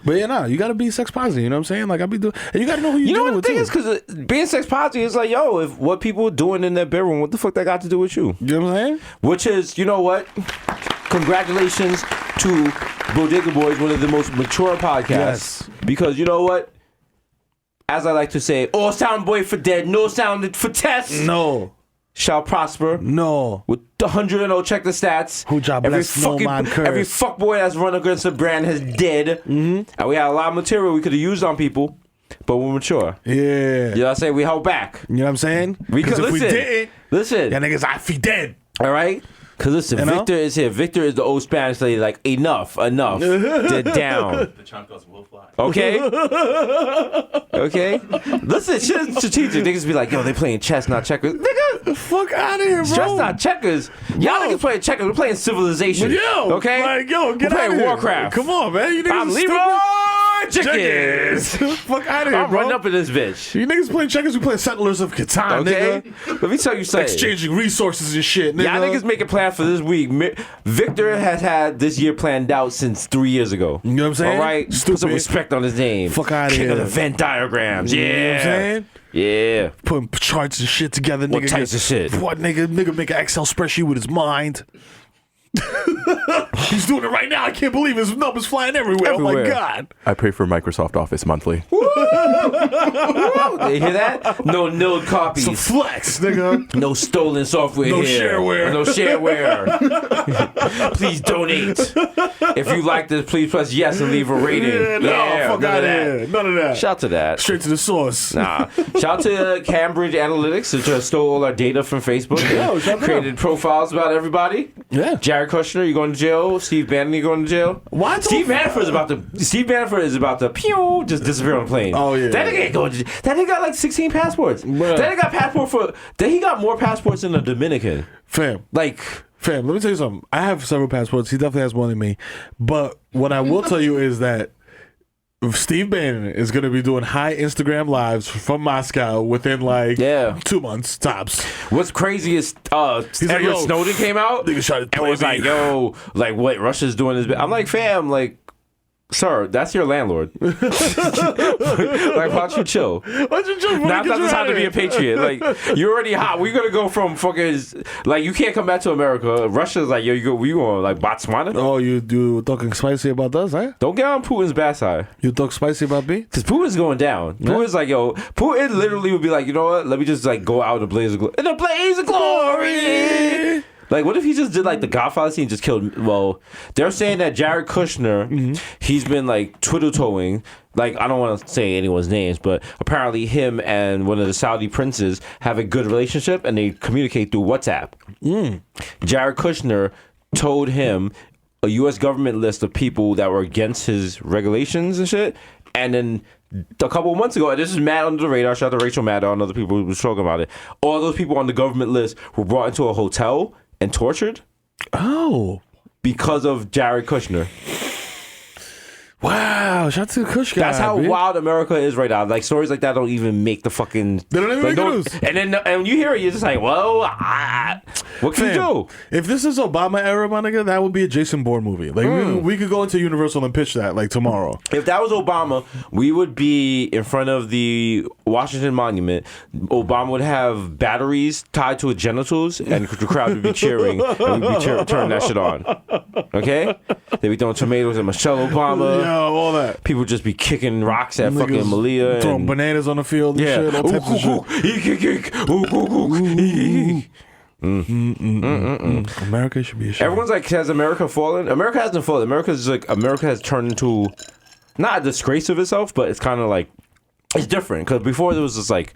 But yeah, nah, you gotta be sex positive. You know what I'm saying? Like I be doing, and you gotta know who You know dealing what the thing with is? Because being sex positive is like, yo, if what people are doing in their bedroom, what the fuck that got to do with you? You know what I'm saying? Which is, you know what? Congratulations to Bodega Boys, one of the most mature podcasts. Yes. Because you know what? As I like to say, all sound boy for dead, no sound for test. No, Shall prosper. no. With the 100-0, check the stats. Who job bless, no man curse. Every fuckboy that's run against the brand has dead. Mm-hmm. And we had a lot of material we could have used on people, but we're mature. Yeah. You know what I'm saying? We held back. You know what I'm saying? Because if we didn't, listen. yeah, niggas, I feel dead. All right? Because listen, You know? Victor is here. Victor is the old Spanish lady, like, enough. They're down. The chanclas will fly. Okay? Okay? Listen, shit is strategic. Niggas be like, yo, they playing chess, not checkers. Nigga, Fuck out of here, bro. chess, not checkers. Y'all niggas playing checkers. We're playing Civilization. Yo, okay? like, yo, get We're out playing of here. Warcraft. Come on, man. You niggas I'm are Leroy Chickens. Chickens. Fuck out of here, I'm bro. running up in this bitch. You niggas playing checkers, we play Settlers of Catan, Okay? nigga. Let me tell you something. Exchanging resources and shit, nigga. Y'all niggas making plans for this week. Victor has had this year planned out since 3 years ago. You know what I'm saying? All right? Put Stupid. some respect on his name. Fuck outta King here. of the Venn diagrams. Yeah. You know what I'm saying? Yeah. Putting charts and shit together, What nigga. types of shit? What, nigga make an Excel spreadsheet with his mind. He's doing it right now. I can't believe his numbers flying everywhere. Oh my Everywhere. God. I pray for Microsoft Office monthly. You hear that? No node copies. It's a flex, nigga. No stolen software No here. shareware. No shareware. Please donate. If you like this, please press yes and leave a rating. Yeah, no, fuck none out of of that. here. None of that. Shout to that. Straight to the source. Nah. Shout out to Cambridge Analytics that just stole all our data from Facebook. Yo, shout out. Created profiles about everybody. Yeah. Jared Kushner, you going to jail? Steve Bannon, you going to jail? What? Steve Bannon is about to pew just disappear on a plane. Oh, yeah. That nigga ain't going to jail. That nigga got like 16 passports. Bruh. That nigga got he got more passports than a Dominican. Fam, Like, let me tell you something. I have several passports. He definitely has more than me. But what I will tell you is that Steve Bannon is going to be doing high Instagram lives from Moscow within like 2 months tops. what's crazy is Edward like, yo, Snowden came out nigga tried to and play was me. like, yo, like what Russia's doing is I'm like, fam, like, sir, that's your landlord. Like, why don't you chill? Why'd you jump? Now's not the time to be a patriot. Like, you're already hot. We're gonna go from fucking like you can't come back to America. Russia's like, yo, we going like Botswana? Oh, you talking spicy about us, eh? Don't get on Putin's bad side. You talk spicy about me? Cause Putin's going down. Putin's like, yo, Putin literally would be like, you know what? Let me just like go out in a blaze of glory. In a blaze of glory. Like, what if he just did like the Godfather scene, just killed? Well, they're saying that Jared Kushner, he's been like Twitter towing. Like, I don't want to say anyone's names, but apparently him and one of the Saudi princes have a good relationship, and they communicate through WhatsApp. Jared Kushner told him a U.S. government list of people that were against his regulations and shit, and then a couple of months ago, and this is mad under the radar, shout out to Rachel Maddow and other people who was talking about it, all those people on the government list were brought into a hotel and tortured. Oh. Because of Jared Kushner. Wow, shout out to the Kush guy. That's how wild America is right now. Like, stories like that don't even make the fucking... They don't even make the news. And then and when you hear it, you're just like, well, what can you do? If this is Obama era, my nigga, that would be a Jason Bourne movie. Like, we could go into Universal and pitch that, like, tomorrow. If that was Obama, we would be in front of the Washington Monument. Obama would have batteries tied to his genitals, and the crowd would be cheering, and we'd be turning that shit on. Okay? They'd be throwing tomatoes at Michelle Obama. Yeah, all that. People would just be kicking rocks at fucking Malia. Throwing bananas on the field and shit. All types of shit. America should be ashamed. Everyone's like, has America fallen? America hasn't fallen. America has turned into not a disgrace of itself, but it's kind of like, it's different. Because before there was just like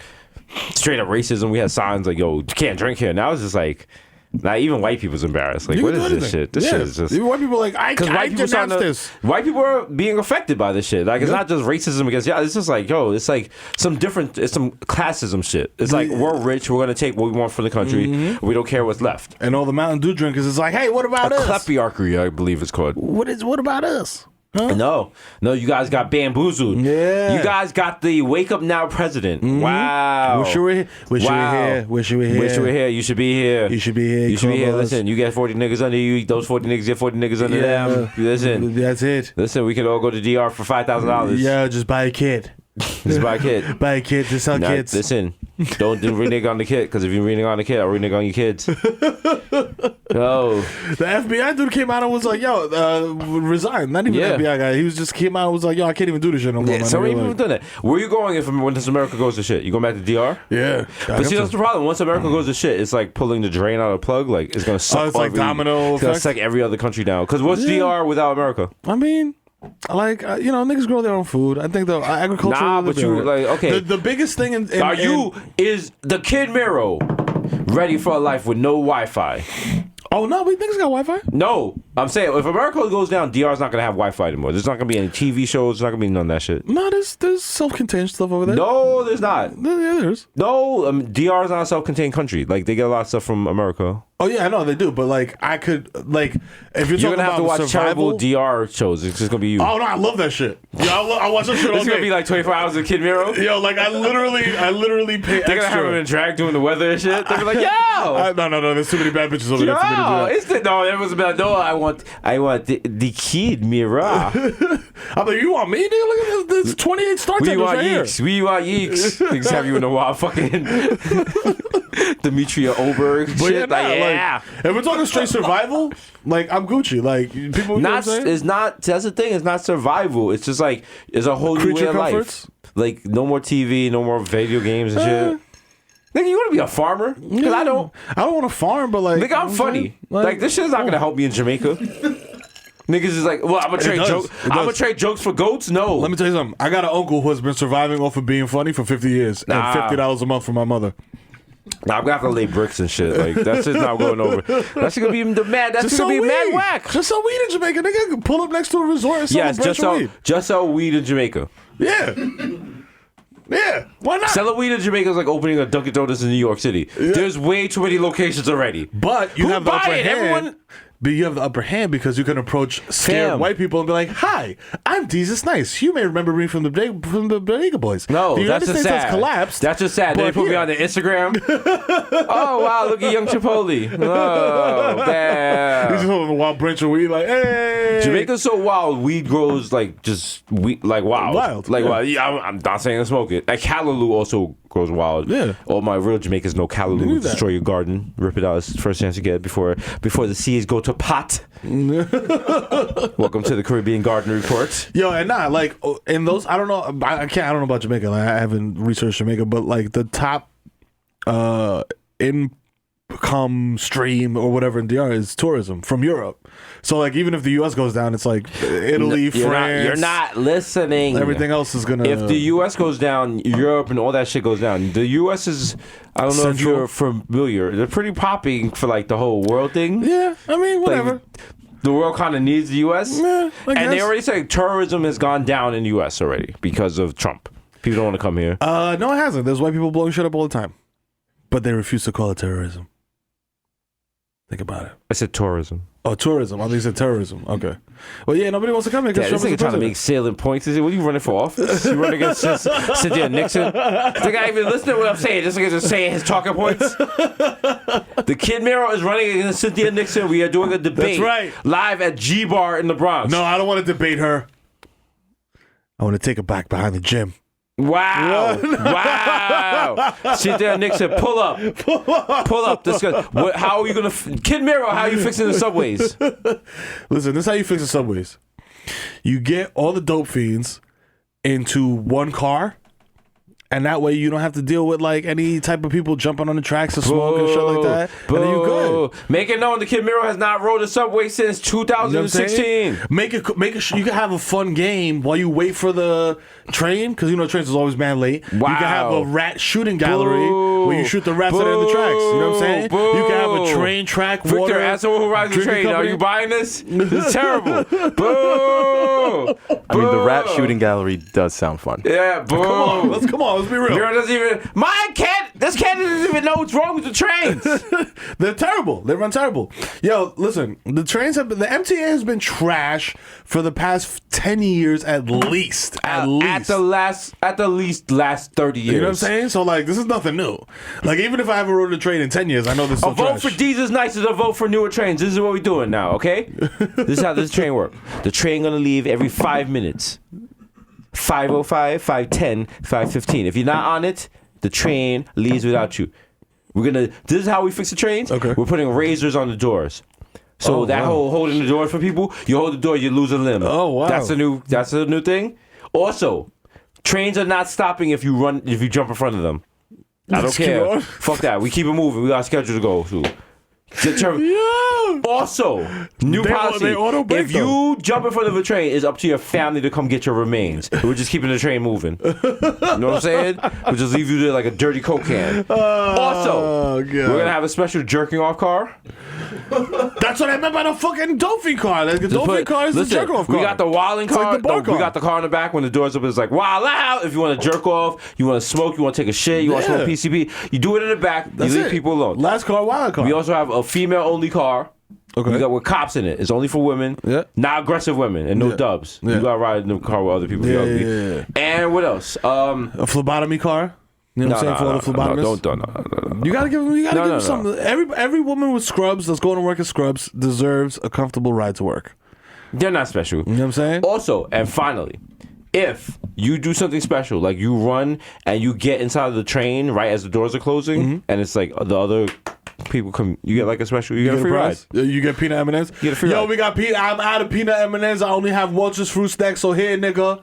straight up racism. We had signs like, yo, you can't drink here. Now it's just like, now even white people's embarrassed. Like, what is this shit? This shit is just... Even white people are like, I denounce this. White people are being affected by this shit. Like, it's not just racism against... Yeah, it's just like, yo, it's like some different... It's some classism shit. It's like, we're rich. We're going to take what we want from the country. We don't care what's left. And all the Mountain Dew drinkers is like, hey, what about us? Klepiarchy, I believe it's called. What about us? Huh? No, you guys got bamboozled. Yeah. You guys got the wake up now president. Wow. Wish you were here. Wish you were here. You should be here. You should be here. Listen, you get 40 niggas under you. Those 40 niggas get 40 niggas under them. Listen. That's it. Listen, we can all go to DR for $5,000. Yeah, just buy a kid. Just buy a kid. Buy a kid to sell kids. Listen, don't renege on the kid, because if you renege on the kid, I'll renege on your kids. No. The FBI dude came out and was like, yo, resign. Not even the FBI guy. He was just came out and was like, yo, I can't even do this shit no more. Yeah, so many people have done that. Where you going when this America goes to shit? You going back to DR? Yeah. But see, that's the problem. Once America goes to shit, it's like pulling the drain out of the plug. Like, it's going to suck. It's like domino effect. It's going to suck every other country down. Because what's DR without America? I mean... Like, niggas grow their own food. I think the agriculture... Nah, but you, like, okay. The biggest thing in is the kid Mero ready for a life with no Wi-Fi? Oh, no, we think it's got Wi-Fi? No. I'm saying, if America goes down, DR's not going to have Wi-Fi anymore. There's not going to be any TV shows. There's not going to be none of that shit. No, there's self-contained stuff over there. No, there's not. Yeah, there's. No, DR is not a self-contained country. Like, they get a lot of stuff from America. Oh, yeah, I know they do. But, like, I could, like, if you're talking going to have to watch survival, terrible DR shows. It's just going to be you. Oh, no, I love that shit. Yeah, I watch that shit all day. It's going to be like 24 hours of Kid Mero? Yo, like, I literally pay extra. They're going to have him in drag doing the weather and shit? They'll be like, yo! No, there's too many bad bitches over there for me to do that. Everyone's about, no, I want the Kid Mero. I'm like, you want me, nigga? Look at this. There's 28 Star Tenders right here. We want yeeks. Niggas have you in a while, fucking Demetria Oberg shit. Like, if we're talking straight survival, like, I'm Gucci. Like, people, that's the thing. It's not survival. It's just like, it's a whole new way of life. Like, no more TV, no more video games and shit. Nigga, you want to be a farmer? Because I don't want to farm, but like... Nigga, I'm funny. Like, this shit's not going to help me in Jamaica. Niggas is like, well, I'm going to trade jokes. I'm going to trade jokes for goats? No. Let me tell you something. I got an uncle who has been surviving off of being funny for 50 years. And $50 a month for my mother. Nah, I'm going to have to lay bricks and shit. Like, that shit's not going over. That's going to be mad. That's going to be mad whack. Just sell weed in Jamaica. Nigga, pull up next to a resort and sell just sell weed in Jamaica. Yeah. Yeah, why not? Selling weed in Jamaica is like opening a Dunkin' Donuts in New York City. Yeah. There's way too many locations already. But you have the upper hand. But you have the upper hand because you can approach scared white people and be like, "Hi, I'm Desus Nice. You may remember me from the Bodega Boys. No, the that's United just States sad. Has collapsed. That's just sad. They put me on the Instagram. Oh wow, look at young Chipotle. Oh damn. He's just holding a wild branch of weed, like, hey. Jamaica's so wild. Weed grows like just like wild. Like wild. Yeah, I'm not saying to smoke it. Like Callaloo also grows wild. Yeah. All my real Jamaicans know Callaloo will destroy your garden, rip it out as first chance you get before the seeds go to pot. Welcome to the Caribbean Garden Report. Yo, and like in those, I don't know about Jamaica. Like, I haven't researched Jamaica, but like the top come stream or whatever in DR is tourism from Europe. So like even if the US goes down, it's like Italy, France. You're not listening. Everything else is gonna. If the US goes down, Europe and all that shit goes down. The US is, I don't know if you're familiar. They're pretty popping for like the whole world thing. Yeah, I mean whatever. Like, the world kind of needs the US. Yeah, I guess. And they already say tourism has gone down in the US already because of Trump. People don't want to come here. No, it hasn't. There's white people blowing shit up all the time, but they refuse to call it terrorism. Think about it. I said tourism. Oh, tourism. I think you said terrorism. Okay. Well, yeah, nobody wants to come here because This Trump is nigga the trying to president. make salient points. What are you running for office? You running against Cynthia Nixon? The guy even listening to what I'm saying. This nigga just saying his talking points. The kid Mero is running against Cynthia Nixon. We are doing a debate. That's right. Live at G Bar in the Bronx. No, I don't want to debate her. I want to take her back behind the gym. Wow. Wow. Cynthia Nixon, pull up. Pull up. Discuss. How are you going to... Kid Mero, how are you fixing the subways? Listen, this is how you fix the subways. You get all the dope fiends into one car, and that way you don't have to deal with like any type of people jumping on the tracks to smoke and shit like that. And then you good. Make it known the Kid Mero has not rode a subway since 2016. You know what I'm saying? Make it. You can have a fun game while you wait for the train, because you know trains is always man late. Wow. You can have a rat shooting gallery where you shoot the rats that are in the tracks. You know what I'm saying? You can have a train track. Victor, water, as someone who rides the train, are you buying this? This is terrible. Boo! I mean, the rat shooting gallery does sound fun. Yeah, boo. Come on, let's be real. Mero doesn't even. This cat doesn't even know what's wrong with the trains. They're terrible. They run terrible. Yo, listen, the MTA has been trash for the past 10 years at least. At the least last 30 years. You know what I'm saying? So like, this is nothing new. Like, even if I haven't rode a train in 10 years, I know this is A vote trash. for Desus nice is a vote for newer trains. This is what we're doing now, okay? This is how this train works. The train gonna leave every 5 minutes. 5:05, 5:10, 5:15. If you're not on it, the train leaves without you. This is how we fix the trains. Okay. We're putting razors on the doors. So whole holding the doors for people, you hold the door, you lose a limb. Oh, wow. That's a new thing. Also, trains are not stopping if you jump in front of them. I don't Let's keep care. going. Fuck that. We keep it moving. We got a schedule to go to. Also, new policy. they auto brake, If you jump in front of a train, it's up to your family to come get your remains. We're just keeping the train moving. You know what I'm saying? We'll just leave you there like a dirty Coke can. Also, God. we're going to have a special jerking off car. That's what I meant by the fucking dolphin car. Like, the dolphin car is the jerk off car. We got the wilding It's like car. the bar car. We got the car in the back when the doors open. It's like wild out. If you want to jerk off, you want to smoke, you want to take a shit, you want to smoke PCP, you do it in the back. That's you leave it. people alone. Last car, wild car. We also have a female-only car. Okay. We got with cops in it. It's only for women. Yeah. Not aggressive women and no Yeah. dubs. Yeah. You gotta ride in the car with other people. Yeah, ugly. yeah. And what else? A phlebotomy car. You know what I'm saying? For all the phlebotomists. No. You gotta give them. You gotta No, give no, them something. Every woman with scrubs that's going to work in scrubs deserves a comfortable ride to work. They're not special. You know what I'm saying? Also, and finally, if you do something special, like you run and you get inside of the train right as the doors are closing, and it's like the other people come, you get like a special, you get a free ride. You get peanut M&Ms. You get a free ride. We got peanut. I'm out of peanut M&Ms. I only have Walter's fruit snacks. So here, nigga.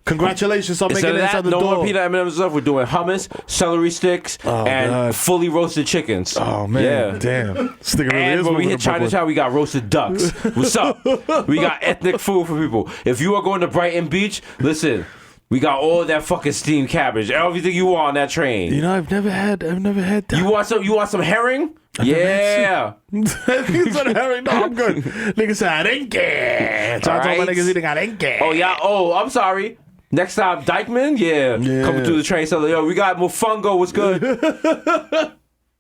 Congratulations on Instead making of it inside that, the no door. more peanut M&Ms stuff. We're doing hummus, celery sticks, and God. fully roasted chickens. Oh man, Yeah. damn. This nigga really And is when we moving hit to Brooklyn. Chinatown, we got roasted ducks. What's up? We got ethnic food for people. If you are going to Brighton Beach, listen, we got all that fucking steamed cabbage. Everything you want on that train. You know, I've never had that. You want some herring? Yeah. Nigga said herring. No, I'm good. Nigga said arenque. So I told my Alright. niggas eating arenque. Oh yeah. Oh, I'm sorry. Next time, Dykeman. Yeah. Coming through the train. So yo, we got mofongo. What's good?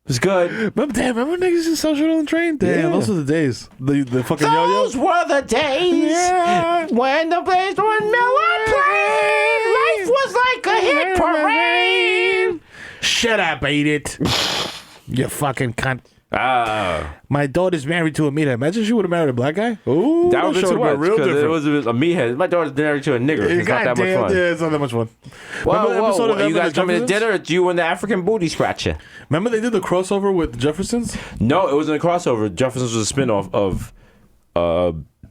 It's good. Remember niggas just sell shit on the train? Damn, those were the days. The fucking yo-yo. Those were the days when the Blaze One Miller played. Life was like a hit parade. Shut up, eat it. You fucking cunt. Ah, My daughter's married to a meathead. Imagine she would have married a black guy. Ooh, that would be too much real because it different. was a meathead. My daughter's married to a nigger. It's not that much fun. Yeah, it's not that much fun. Whoa, Remember the episode of them you and guys the coming to Jeffersons? dinner? It's you and the African booty scratcher. Remember they did the crossover with the Jeffersons? No, it wasn't a crossover. Jeffersons was a spinoff of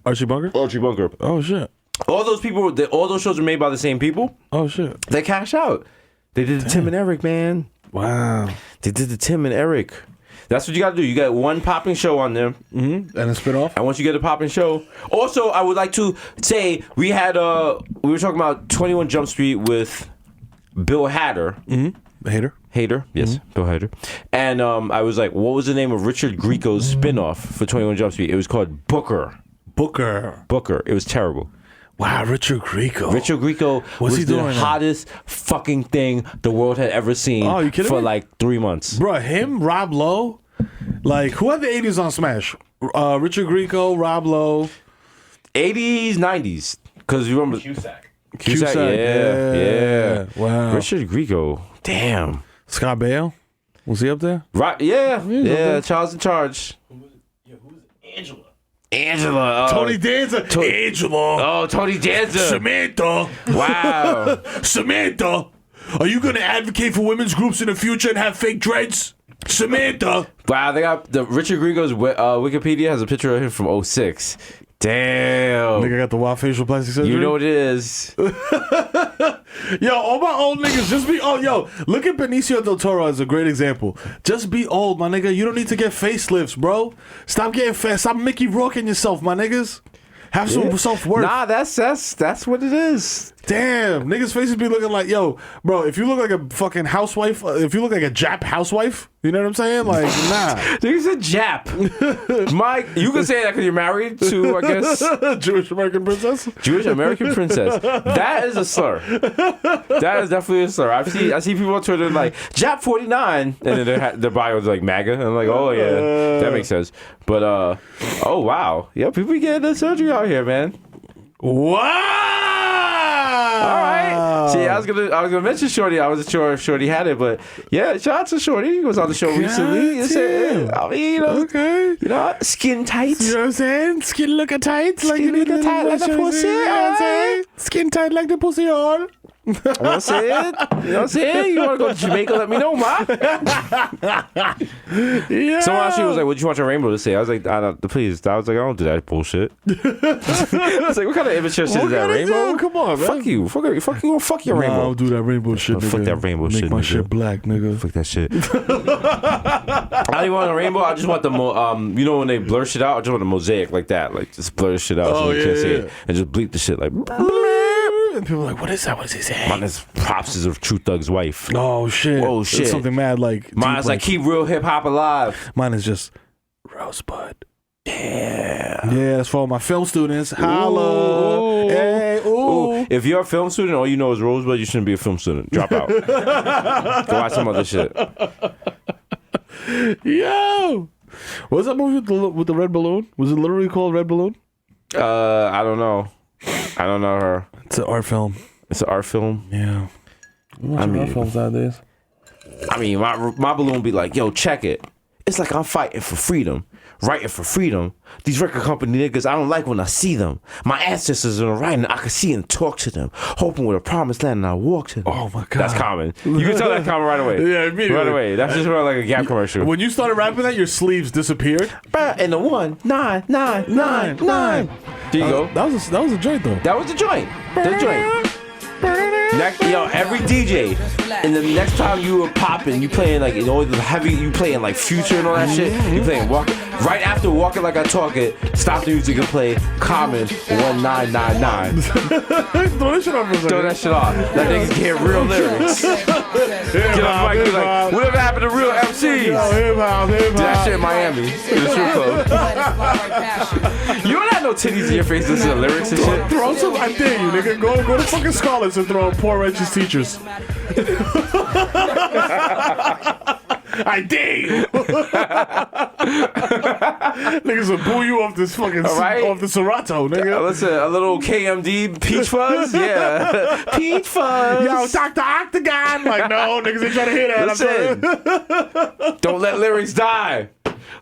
Archie Bunker? Archie Bunker. Oh, shit. All those people, all those shows are made by the same people. Oh, shit. They cash out. They did the Tim and Eric, man. Wow. They did the Tim and Eric. That's what you got to do. You got one popping show on there. And a spinoff. And once you get a popping show, also I would like to say we were talking about 21 Jump Street with Bill Hader. Hater. Yes, Bill Hader. And I was like, what was the name of Richard Grieco's spinoff for 21 Jump Street? It was called Booker. It was terrible. Wow, Richard Grieco. Richard Grieco was he the doing now? hottest fucking thing the world had ever seen Oh, you kidding for me? like 3 months. Bro, him, Rob Lowe. Like, who had the 80s on Smash? Richard Grieco, Rob Lowe. 80s, 90s. Because you remember... Cusack. Cusack, yeah. Wow. Richard Grieco, damn. Scott Baio. Was he up there? Right, yeah. Charles in Charge. Who's Angela? Angela. Tony Danza. Angela. Oh, Tony Danza. Samantha. Wow. Samantha. Are you going to advocate for women's groups in the future and have fake dreads? Samantha. Wow, they got the Richard Grieco's Wikipedia has a picture of him from 06. Damn. Nigga got the wild facial plastic surgery. You know what it is. Yo, all my old niggas just be old. Yo, look at Benicio del Toro as a great example. Just be old, my nigga. You don't need to get facelifts, bro. Stop getting fat. Stop Mickey Rourking yourself, my niggas. Have some self-worth. Nah, that's what it is. Damn, niggas' faces be looking like, yo, bro, if you look like a fucking housewife, if you look like a Jap housewife, you know what I'm saying? Like, nah. He's a Jap. Mike, you can say that because you're married to, I guess, Jewish American princess? Jewish American princess. That is a slur. That is definitely a slur. I see people on Twitter like, Jap 49, and then their bio is like MAGA. And I'm like, oh, yeah, that makes sense. But, oh, wow. Yeah, people be getting the surgery out here, man. Wow. All right. See, I was gonna mention Shorty. I wasn't sure if Shorty had it, but yeah, shout out to Shorty. He was on the show recently. I mean, you know, okay. You know, skin tight. You know what I'm saying? Skin looking tight. Like Skin looking tight like the pussy. You know what I'm saying? Skin tight like the pussy on. You know what I'm saying? You know what I'm saying? You want to go to Jamaica? Let me know, ma. Yeah. Someone actually was like, "What you want your rainbow to say?" I was like, "Please." I was like, "I don't do that bullshit." I was like, "What kind of immature shit is that, rainbow? Come on, man. Fuck you. Fuck your Nah, rainbow. I don't do that rainbow shit, nigga. Fuck that rainbow Make shit, my nigga. shit black, nigga. Fuck that shit." I don't even want a rainbow. I just want the you know when they blur shit out. I just want a mosaic like that, like just blur shit out so you can't see it, and just bleep the shit like. And people are like, what is that? What is he saying? Mine is Props is of True Thug's wife. Oh shit. Oh shit. It's something mad like. Mine's deep, like keep real hip hop alive. Mine is just Rosebud. Yeah, that's for all my film students. Holla. Ooh. Hey, ooh. If you're a film student, all you know is Rosebud, you shouldn't be a film student. Drop out. Go watch some other shit. Yo. What was that movie with the red balloon? Was it literally called Red Balloon? I don't know. I don't know her. It's an art film. It's an art film. Yeah. I mean, art films nowadays. I mean, my balloon be like, yo, check it. It's like I'm fighting for freedom, writing for freedom. These record company niggas, I don't like when I see them. My ancestors are writing, I can see and talk to them, hoping with a promised land and I walk to them. Oh my god, that's common. You can tell that's common right away. Yeah, immediately. Right away. That's just like a Gap commercial. When you started rapping that, your sleeves disappeared. And the 1-9-9-9-9. There you go. That was a joint though. That was the joint. The joint. Yo, every DJ, and the next time you were popping, you playing like all the heavy, you playing like Future and all that shit. You playing right after Walking Like I Talk It. Stop the music and play Common 1999. Throw that shit off for a second. Throw that shit off. That niggas get real lyrics. Get on the mic, be like, whatever happened to real MCs? Yo, hip hop. Did that shit in Miami. In the strip club. You don't have no titties in your face. This is the lyrics and shit. Throw some. I dare you, nigga. Go to fucking Scarlett's and throw poor righteous teachers. I dare you. Niggas will boo you off this fucking off the Serato, nigga. Listen, a little KMD Peach Fuzz, yeah, Peach Fuzz. Yo, Dr. Octagon. Like, no, niggas ain't trying to hear that. Listen, don't let lyrics die.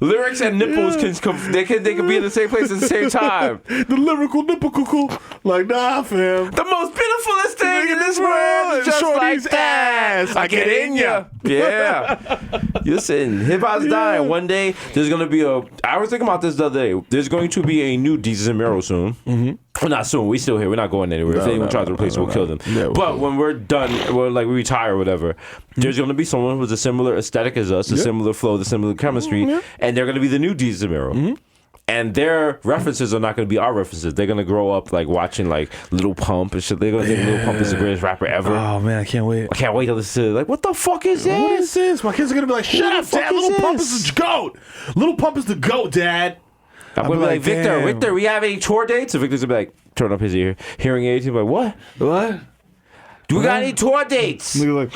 Lyrics and nipples can they can be in the same place at the same time. The lyrical nipple cuckoo. Like, nah, fam. The most beautifulest thing in this world is just Shorty's like that. ass. I get in ya. Yeah. Listen, hip hop's dying. One day there's gonna be I was thinking about this the other day. There's going to be a new Desus and Mero soon. Mm-hmm. Well, not soon. We still here. We're not going anywhere. If anyone tries to replace us, we'll kill them. Yeah, but when we're done, we retire or whatever, there's going to be someone who's a similar aesthetic as us, a similar flow, the similar chemistry, and they're going to be the new Desus and Mero. And their references are not going to be our references. They're going to grow up like watching like Lil Pump and shit. They're going to think Lil Pump is the greatest rapper ever. Oh man, I can't wait. I can't wait to listen to like, what the fuck is this? What is this? My kids are gonna be like, shut up, Dad. Little Pump is the GOAT. Little Pump is the GOAT, Dad. I'm going to be like, damn. Victor, we have any tour dates? So Victor's going to be like, turn up his hearing aids. He'll be like, what? Do we got any tour dates? Nigga like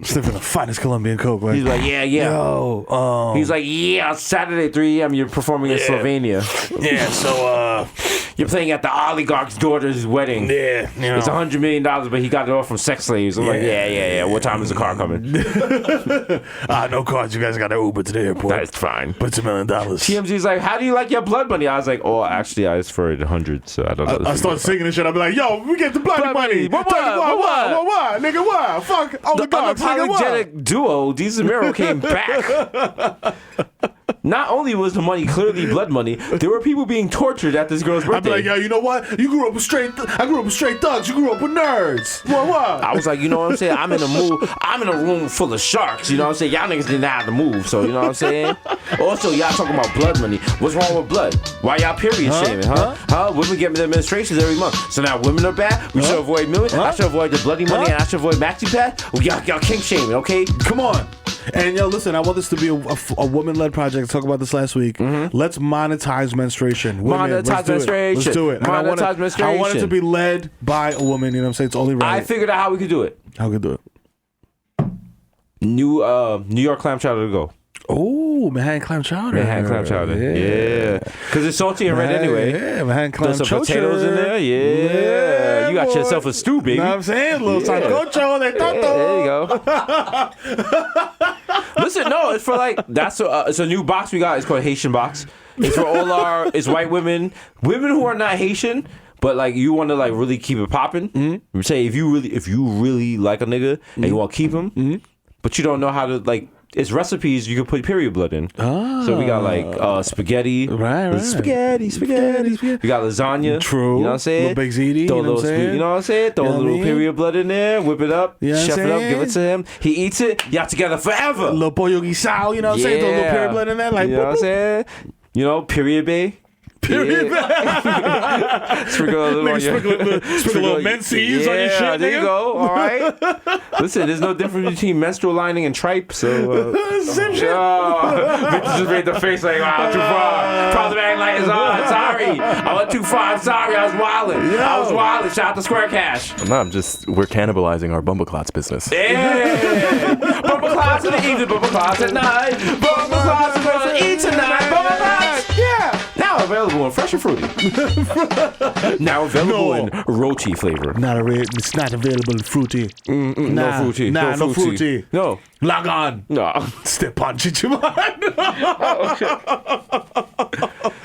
sniffing the finest Colombian coke. Like, He's like, yeah. Yo, He's like, yeah, Saturday 3 a.m. you're performing in Slovenia. yeah. So You're playing at the oligarch's daughter's wedding. yeah, you know. It's $100 million, but he got it all from sex slaves. I'm like, yeah. What time is the car coming? No cards. You guys got an Uber to the airport. That's fine. But $2 million. TMZ's like, how do you like your blood money? I was like, oh, actually, I asked for it 100, so I don't know. I start singing and shit. I'll be like, yo, we get the blood money. What? What? Nigga, what? Fuck oligarchs. The unapologetic duo, Desus and Mero, came back. Not only was the money clearly blood money, there were people being tortured at this girl's birthday. I'd be like, yo, you know what? You grew up with I grew up with straight thugs. You grew up with nerds. What? I was like, you know what I'm saying? I'm in a room full of sharks. You know what I'm saying? Y'all niggas didn't have to move. So, you know what I'm saying? Also, y'all talking about blood money. What's wrong with blood? Why y'all period shaming, huh? Women get administrations every month. So now women are bad? We should avoid millions? I should avoid the bloody money and I should avoid maxi pad? Well, y'all kink shaming, okay? Come on. And yo, listen, I want this to be a woman-led project. I talked about this last week. Let's monetize menstruation. Women, Monetize menstruation. Let's do it. And Monetize menstruation. I want it to be led by a woman. You know what I'm saying? It's only right. I figured out how we could do it. How could do it? New York clam chowder to go. Oh, Manhattan clam chowder. Manhattan clam chowder. Yeah. Because it's salty and red anyway. Yeah, Manhattan clam chowder. There's some potatoes in there. Yeah. You got yourself a stew, baby. You know what I'm saying? Little sancocho de toto. Yeah, there you go. Listen, no, it's for like, it's a new box we got. It's called Haitian box. It's for all it's white women who are not Haitian, but like you want to like really keep it popping. Say if you really like a nigga and you want to keep him, but you don't know how to like. It's recipes you can put period blood in. So we got like spaghetti. Right. Spaghetti. We got lasagna. True. You know what I'm saying? Little baked ziti. Throw a little you know what I'm saying? Throw a little period blood in there. Whip it up. You know chef it up. Give it to him. He eats it. Y'all together forever. A little pollo guisado. You know what I'm saying? Throw a little period blood in there. Like, you know what I'm saying? You know, period bay. Period. Sprinkle a little Sprinkle a little menses on your shit. There you go. All right. Listen, there's no difference between menstrual lining and tripe. So, Same shit. Victor just made the face like, wow, too far. Problematic light is on. Sorry. I went too far. I'm sorry. I was wildin'. I was wildin'. Shout out to Square Cash. No, we're cannibalizing our Bumbleclots business. Yeah. Bumble clots in the evening. Bumble clots at night. Bumble clots are eat tonight. Bumble clots. Yeah. Now available in fresh and fruity. Now available in roti flavor. It's not available in fruity. No fruity. No fruity. No. Log on. No. Step on Chichiman.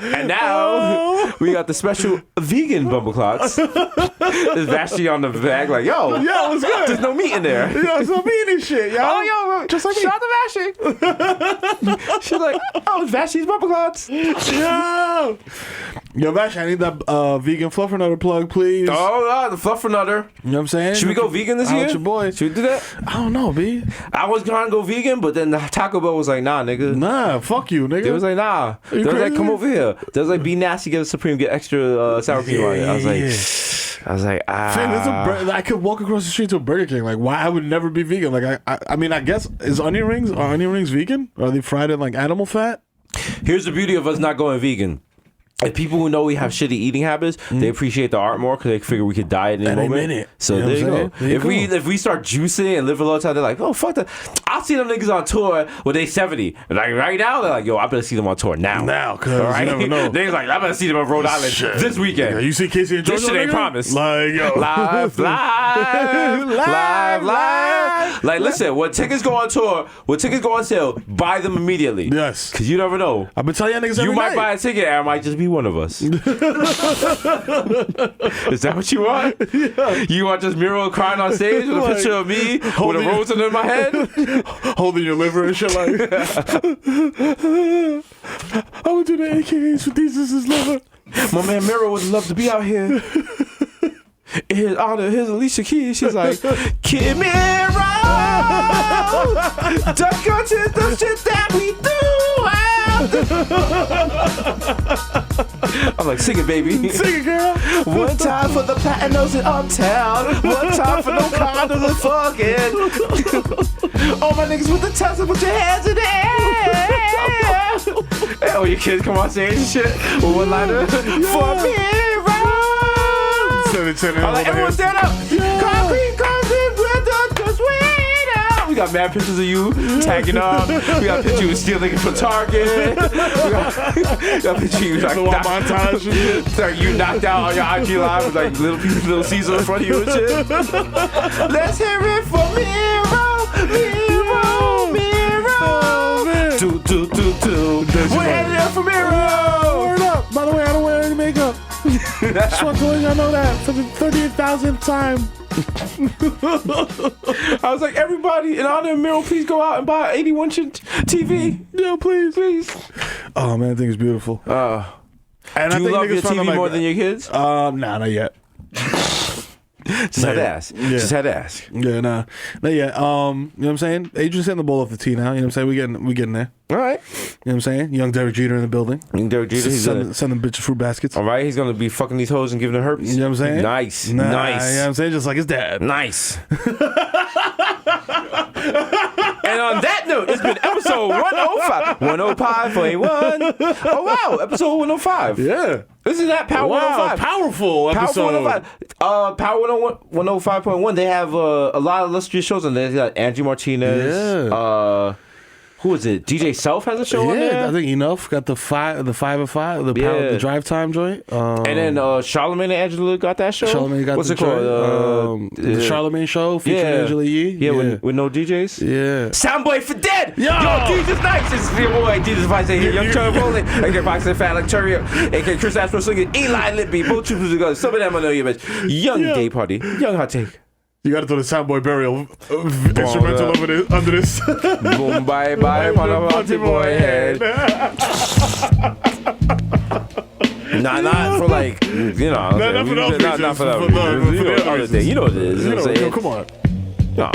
And now we got the special vegan Bumbleclots. There's Vashti on the bag like, yo, what's good? there's no meat in there. Yo, it's no meat and shit, yo. Oh, yo, just like me. shout out to Vashti. She's like, oh, it's Vashti's Bumbleclots. Yo, Vash, I need that vegan fluffernutter plug, please. Oh, the fluffernutter. You know what I'm saying? Should we go vegan this year? Your boy. Should we do that? I don't know, B. I was gonna go vegan, but then the Taco Bell was like, nah, nigga. Nah, fuck you, nigga. They was like, nah. They was like, come over here. They was like, be nasty, get a Supreme, get extra sour cream on it. I was like, Fam, I could walk across the street to a Burger King. Like, why I would never be vegan? Like, I mean, I guess are onion rings vegan? Are they fried in like animal fat? Here's the beauty of us not going vegan. If people who know we have shitty eating habits, they appreciate the art more because they figure we could diet in a moment. So you know there you go. There you If we start juicing and live a long time, they're like, oh fuck that. I'll see them niggas on tour when they 70. Like right now, they're like, yo, I better see them on tour now. Now, cause you never know. They're like, I better see them in Rhode Island this weekend. Yeah, you see Casey and George? This shit ain't promised. Like, yo. Live. Like, listen, when tickets go on tour, when tickets go on sale, buy them immediately. Yes. Because you never know. I've been telling y'all niggas You might night. buy a ticket and I might just be one of us. Is that what you want? Yeah. You want just Mero crying on stage with a picture of me with a rose under my head? Holding your liver and shit like I would do the AKAs for Desus' liver. My man Mero would love to be out here. In his honor, here's Alicia Keys. She's like, Kid Mero, don't go to the shit that we do. I'm like, sing it, baby. Sing it, girl. One time for the platinos in Uptown. One time for no condoms and fucking. All my niggas with the Tesla, put your hands in the air. Hey, all your kids come on stage and shit with one liner. For Mero. I'm like, everyone stand up. Concrete comes in with the sweet. We got mad pictures of you tagging up. We got pictures of you stealing from Target. We got pictures of you like montage. Like you knocked out on your IG live with like little Caesar in front of you and shit. Let's hear it for Mero, Mero. Do. We're headed up for Mero. Word up. By the way, I don't wear any makeup. Just want to let y'all know that for the 38,000th time. I was like, everybody in honor of Mero, please go out and buy an 81-inch TV. Yeah, please. Oh man, I think it's beautiful. Do I you think love your niggas find TV out more like than your kids? Nah, not yet. Just had to ask. Yeah. Just had to ask. Yeah, nah, not yet. You know what I'm saying? Adrian's hitting the ball off the tee now. You know what I'm saying? We getting there. All right. You know what I'm saying? Young Derek Jeter in the building. Young Derek Jeter, he's send them bitches fruit baskets. all right, he's gonna be fucking these hoes and giving them herpes. You know what I'm saying? Nice. Nah, Nice. You know what I'm saying? Just like his dad. Nice. And on that note, it's been episode 105. 105.1. Oh, wow. Episode 105. Yeah. Isn't that Power Wow, 105? powerful episode. Power 105. Power 105.1. They have a lot of illustrious shows on there. They got Angie Martinez. Yeah. Who is it? DJ Self has a show on there. Yeah, I think Enough got the 5 of 5, the drive time joint. And then Charlamagne and Angela got that show. Charlamagne got What's the it called? The Charlamagne show featuring Angela Yee. Yeah, with no DJs. Yeah. Soundboy for dead. Yo, Jesus Nice. It's your boy Jesus Vice here. Young Charlie Bowling. AK Boxing Fat like Churio. AK Chris Astro Slinger. Eli Libby. Both troopers together. Some of them I know you, bitch. Young Gay Party. Young Hot Take. You got to throw the Soundboy burial instrumental under this. Boom, bye, party boy head. Not for like, you know. Not for those Not for that. for the Other day. You know what it is. You know what I'm saying? Come on. No.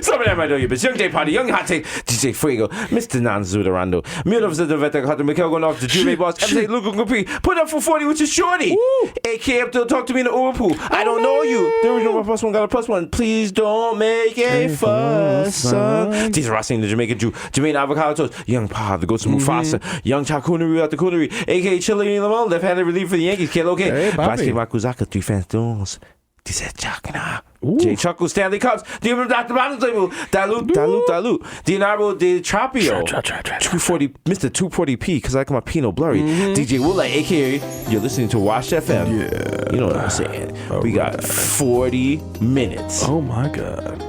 Some of them I know you, but Young Day Party, Young Hot Take, DJ Fuego, Mr. Nanzudorando, Mero the Veta Cutter, Mikhail going off the Juve Boss, MC Luca Gupi, put up for 40 with your shorty. AK Abdul, talk to me in the Urupu. I don't know you. The original plus one got a plus one. Please don't make a fuss, son. These Racine, the Jamaican Jew, Jermaine Avocado Toast, Young Pa, the Ghost of Mufasa, Young Chakunari out the Coonery, AK Chili in Lamont, left handed relief for the Yankees, Kid okay. Basket Makuzaka, 3 fans doors. Dice Chakana. J Chuckle, Stanley Cups, the Dr. Bottles label, Dilute, Dianaro de Trapio, 240, Mr. 240p, because I like my Pinot Blurry, DJ Willa, aka you're listening to Wash FM. Yeah. You know what I'm saying? We got 40 minutes. Oh my God.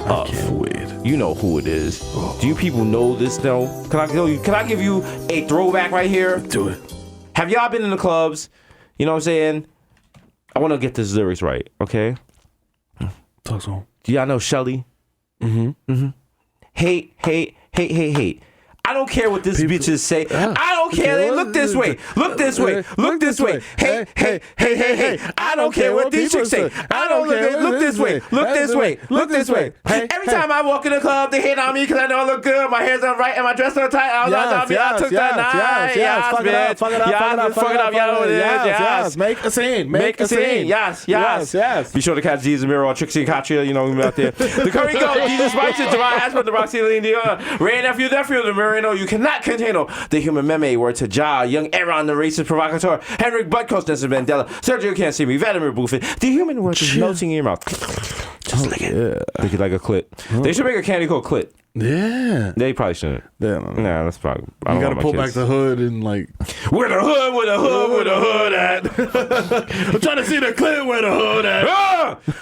I can't wait. You know who it is. Do you people know this though? Can I give you a throwback right here? Do it. Have y'all been in the clubs? You know what I'm saying? I want to get this lyrics right, okay? Talk to him. Do y'all know Shelly? Hate. I don't care what this bitches say. I don't care. They look this way. Look this way. Look this way. Hey. I don't care what these chicks say. I don't care. Look this way. Look this way. Look this way. Every time I walk in the club, they hate on me because I know I look good. My hair's on right and my dress on tight. I took that night. Fuck it up. Y'all know what it is. Yes. Make a scene. Make a scene. Yes. Be sure to catch Jesus Mero, Trixie and Katria. You know, out there. The Curry Goat, Jesus Spicer, Javon Aspen, the Roxy Lean Dion, Ray Nephew, the Marino. You cannot contain the human meme. Word to Ja, Young Aaron, the racist provocateur, Henrik Buttkos, Nelson Mandela, Sergio Can't See Me, Vladimir Buffett. The human word is melting in your mouth. Just lick it. Yeah. Lick it like a clit. They should make a candy called clit. Yeah. They probably shouldn't. Yeah, Nah, that's probably. You gotta pull back the hood and like. Where the hood at? I'm trying to see the clip where the hood at.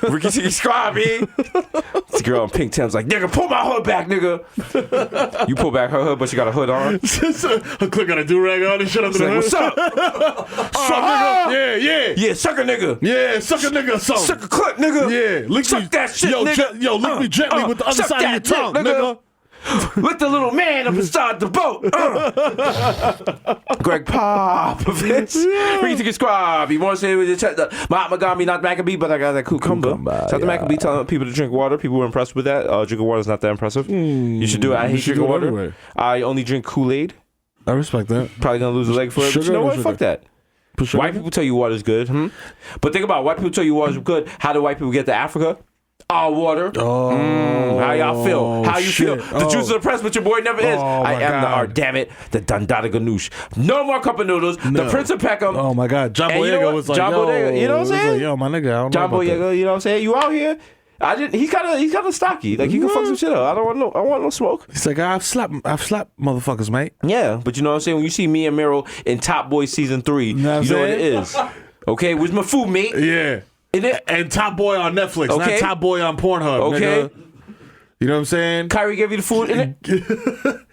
Ricky Ticky Scrabby. This girl in pink Tim's like, nigga, pull my hood back, nigga. You pull back her hood, but she got a hood on. Her clip got a do-rag on and shit under the hood. What's up? Nigga. Yeah, suck a nigga. Yeah, suck a nigga something. Suck a clip, nigga. Yeah, lick suck me. that shit, nigga. Lick me gently with the other side of your tongue, nigga. With the little man up inside the boat. Greg Popovich. Read to squab. You want to say with your chest? Mahatma Gandhi, not Maccabee, but I got that cucumber. Shout out to Maccabee telling people to drink water. People were impressed with that. Drinking water is not that impressive. You should do it. I hate drinking water. Anyway. I only drink Kool-Aid. I respect that. Probably gonna lose a leg for it. But you know what? Fuck that. White people tell you water's good. But think about it. White people tell you water's good. How do white people get to Africa? Our water. How y'all feel? How you feel? The juice of the press, but your boy never is. I am the art. Damn it. The Dandada Ganoush. No more cup of noodles. The Prince of Peckham. Oh my God. John Boyega was like, John Boyega. You know what I'm saying? Like, yo, my nigga. I don't John know about Boyega. You know what I'm saying? You out here? He's kind of stocky. Like he can fuck some shit up. I want no smoke. He's like, I've slapped motherfuckers, mate. Yeah, but you know what I'm saying? When you see me and Mero in Top Boy season 3, you know what it is. Okay, where's my food, mate? Yeah. And Top Boy on Netflix, not Top Boy on Pornhub. Okay. Nigga. You know what I'm saying? Kyrie gave you the food in it.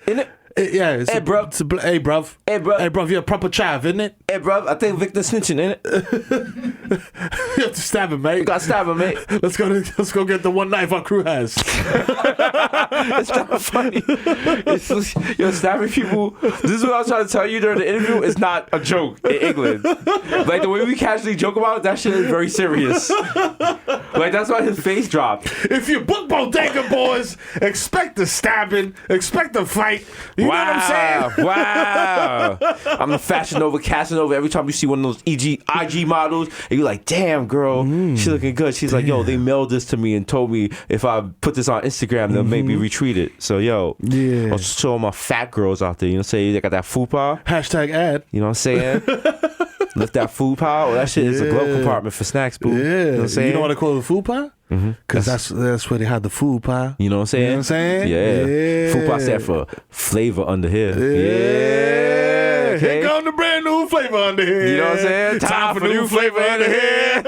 In it. Yeah. Hey, bruv. Hey, bruv. Hey, bruv. You're a proper chav, isn't it? Hey, bruv. I think Victor snitching, innit? You have to stab him, mate. You got to stab him, mate. Let's go get the one knife our crew has. It's not funny. You're stabbing people. This is what I was trying to tell you during the interview. It's not a joke in England. Like the way we casually joke about it, that shit is very serious. Like that's why his face dropped. If you book Bodega Boys, expect the stabbing, expect the fight. You know what I'm saying? Wow. I'm the Fashion Nova, Casanova. Every time you see one of those IG models, and you're like, damn, girl, she looking good. She's like, yo, they mailed this to me and told me if I put this on Instagram, they'll maybe retweet it. So, yo, I'll show my fat girls out there. You know what I'm saying? They got that fupa. Hashtag ad. You know what I'm saying? Lift that food pile. That shit is a glove compartment for snacks, boo. Yeah. You know what I'm saying? You know what I call the food pie? Because that's where they had the food pie. You know what I'm saying? You know what I'm saying? Yeah. Food pie stand for flavor under here. Yeah. Okay. Here come the brand new flavor under here. You know what I'm saying? Time for new flavor under here.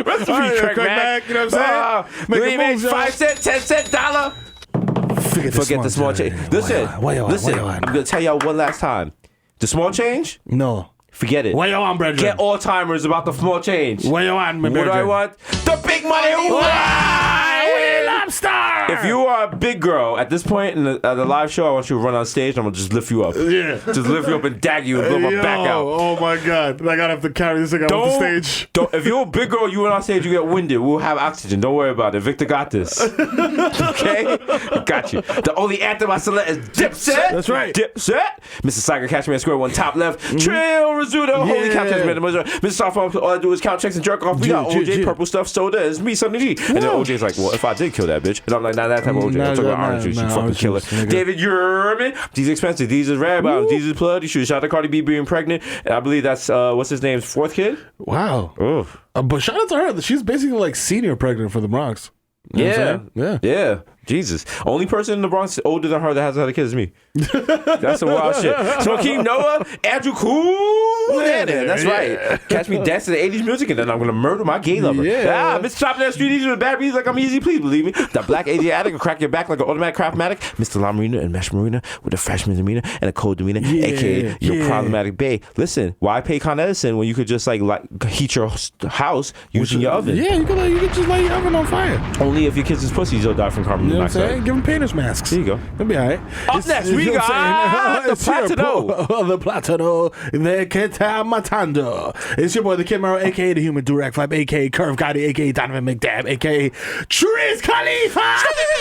Recipe crack back. You know what I'm saying? Make 5 cent, 10 cent, dollar. Forget the small change. Listen. I'm going to tell y'all one last time. The small change? No. Forget it. Where you on, brethren? Get all timers about the small change. Where you on, my brethren? What do I want? The big money. Willie Lobster! If you are a big girl at this point in the live show, I want you to run on stage. I'm gonna just lift you up. Yeah. Just lift you up and dag you and blow my back out. Oh my God! I gotta have to carry this thing out the stage. If you're a big girl, you run on stage, you get winded. We'll have oxygen. Don't worry about it. Victor got this. Okay? Got you. The only anthem I select is Dipset. That's right. Dipset. Mr. Saga, Cashmere Square, 1 top left. Trill Rizzuto. Holy cow, Mr. Softball, all I do is count checks and jerk off. We got OJ, purple stuff, soda. It's me, Sonny G. And then OJ's like, well, if I did kill that bitch. And I'm like, nah, that type of OJ. I'm talking about orange juice. You fucking killer. David Yerman. These expensive. These is rare bottles. These is blood. You should shout out to Cardi B being pregnant. And I believe that's, what's his name's 4th kid? Wow. But shout out to her. She's basically like senior pregnant for the Bronx. You know Yeah. Jesus. Only person in the Bronx older than her that hasn't had a kid is me. That's some wild shit. So Akeem Noah, Andrew Cool. Yeah, that's right. Catch me dancing to 80s music and then I'm going to murder my gay lover. Yeah. Mr. Top of that street, with bad beats like I'm easy, please believe me. That black Asiatic will crack your back like an automatic craftmatic. Mr. La Marina and Mesh Marina with a freshman demeanor and a cold demeanor, aka your problematic bae. Listen, why pay Con Edison when you could just like heat your house using your oven? Yeah, you could just light your oven on fire. Only if your kids is pussies, you'll die from carbon monoxide. You know what I'm saying? Give them painter's masks. There you go. They'll be all right. Up next, we got the Platano. The Platano. The Kita Matando. It's your boy, the Kid Mero, a.k.a. the Human Durag Flap, a.k.a. Curve Gotti, a.k.a. Donovan McDab, a.k.a. Triz Khalifa.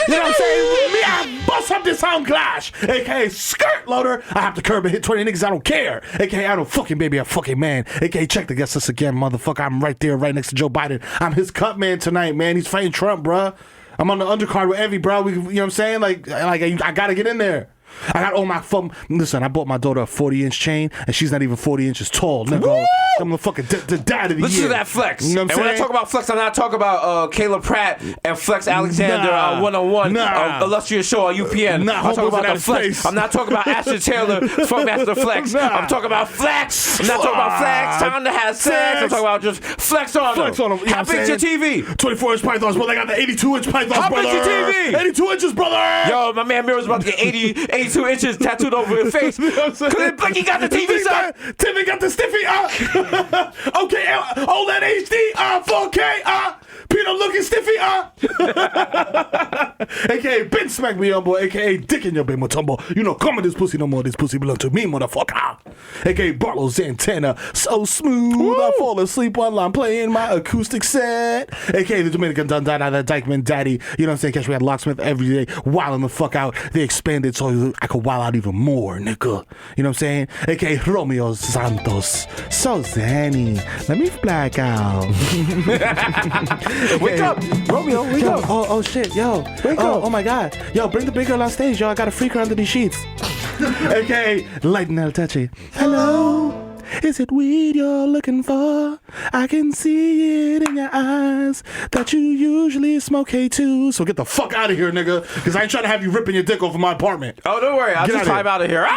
You know what I'm saying? Me, I bust up this sound clash, a.k.a. Skirt Loader. I have to curb and hit 20 niggas. I don't care. A.k.a. I don't fucking baby, I'm fucking man. A.k.a. check the guest list again, motherfucker. I'm right there, right next to Joe Biden. I'm his cut man tonight, man. He's fighting Trump, bruh. I'm on the undercard with Evie, bro. You know what I'm saying? Like I gotta get in there. I got all my fun. Listen, I bought my daughter a 40-inch chain, and she's not even 40 inches tall. Nigga, I'm the fucking the dad of the year. Listen to that flex. You know what I'm and when saying? I talk about flex, I'm not talking about Caleb Pratt and Flex Alexander one-on-one illustrious show on UPN. I'm talking about the flex. I'm not talking about Ashton Taylor, Funkmaster Flex. I'm talking about flex. I'm not talking about flex. Time to have sex. I'm talking about just flex on them. How big's your TV? 24-inch pythons, but they got the 82-inch pythons, How brother. big's your TV? 82 inches, brother. Yo, my man Mero's about to get 82 inches tattooed over his face. Cause Blicky got the TV, son. Timmy got the stiffy. Okay, OLED HD. 4K. Peanut looking stiffy, AKA Ben Smack Me Humble, AKA Dick in your Bay Mutombo. You know, come in this pussy no more. This pussy belong to me, motherfucker. AKA Barlow's antenna. So smooth. I fall asleep while I'm playing my acoustic set. AKA the Dominican Dundada, the Dykeman Daddy. You know what I'm saying? Catch me at Locksmith every day, wilding the fuck out. They expanded so I could wild out even more, nigga. You know what I'm saying? AKA Romeo Santos. So zany. Let me black out. Wake up, Romeo. Wake up. Oh shit, yo. Wake up. Oh my god. Yo, bring the big girl on stage, yo. I got a freak her under these sheets. AKA Lighten El Touchy. Hello. Is it weed you're looking for? I can see it in your eyes that you usually smoke K2. So get the fuck out of here, nigga. Because I ain't trying to have you ripping your dick over my apartment. Oh, don't worry. I'll Get just climb out of here.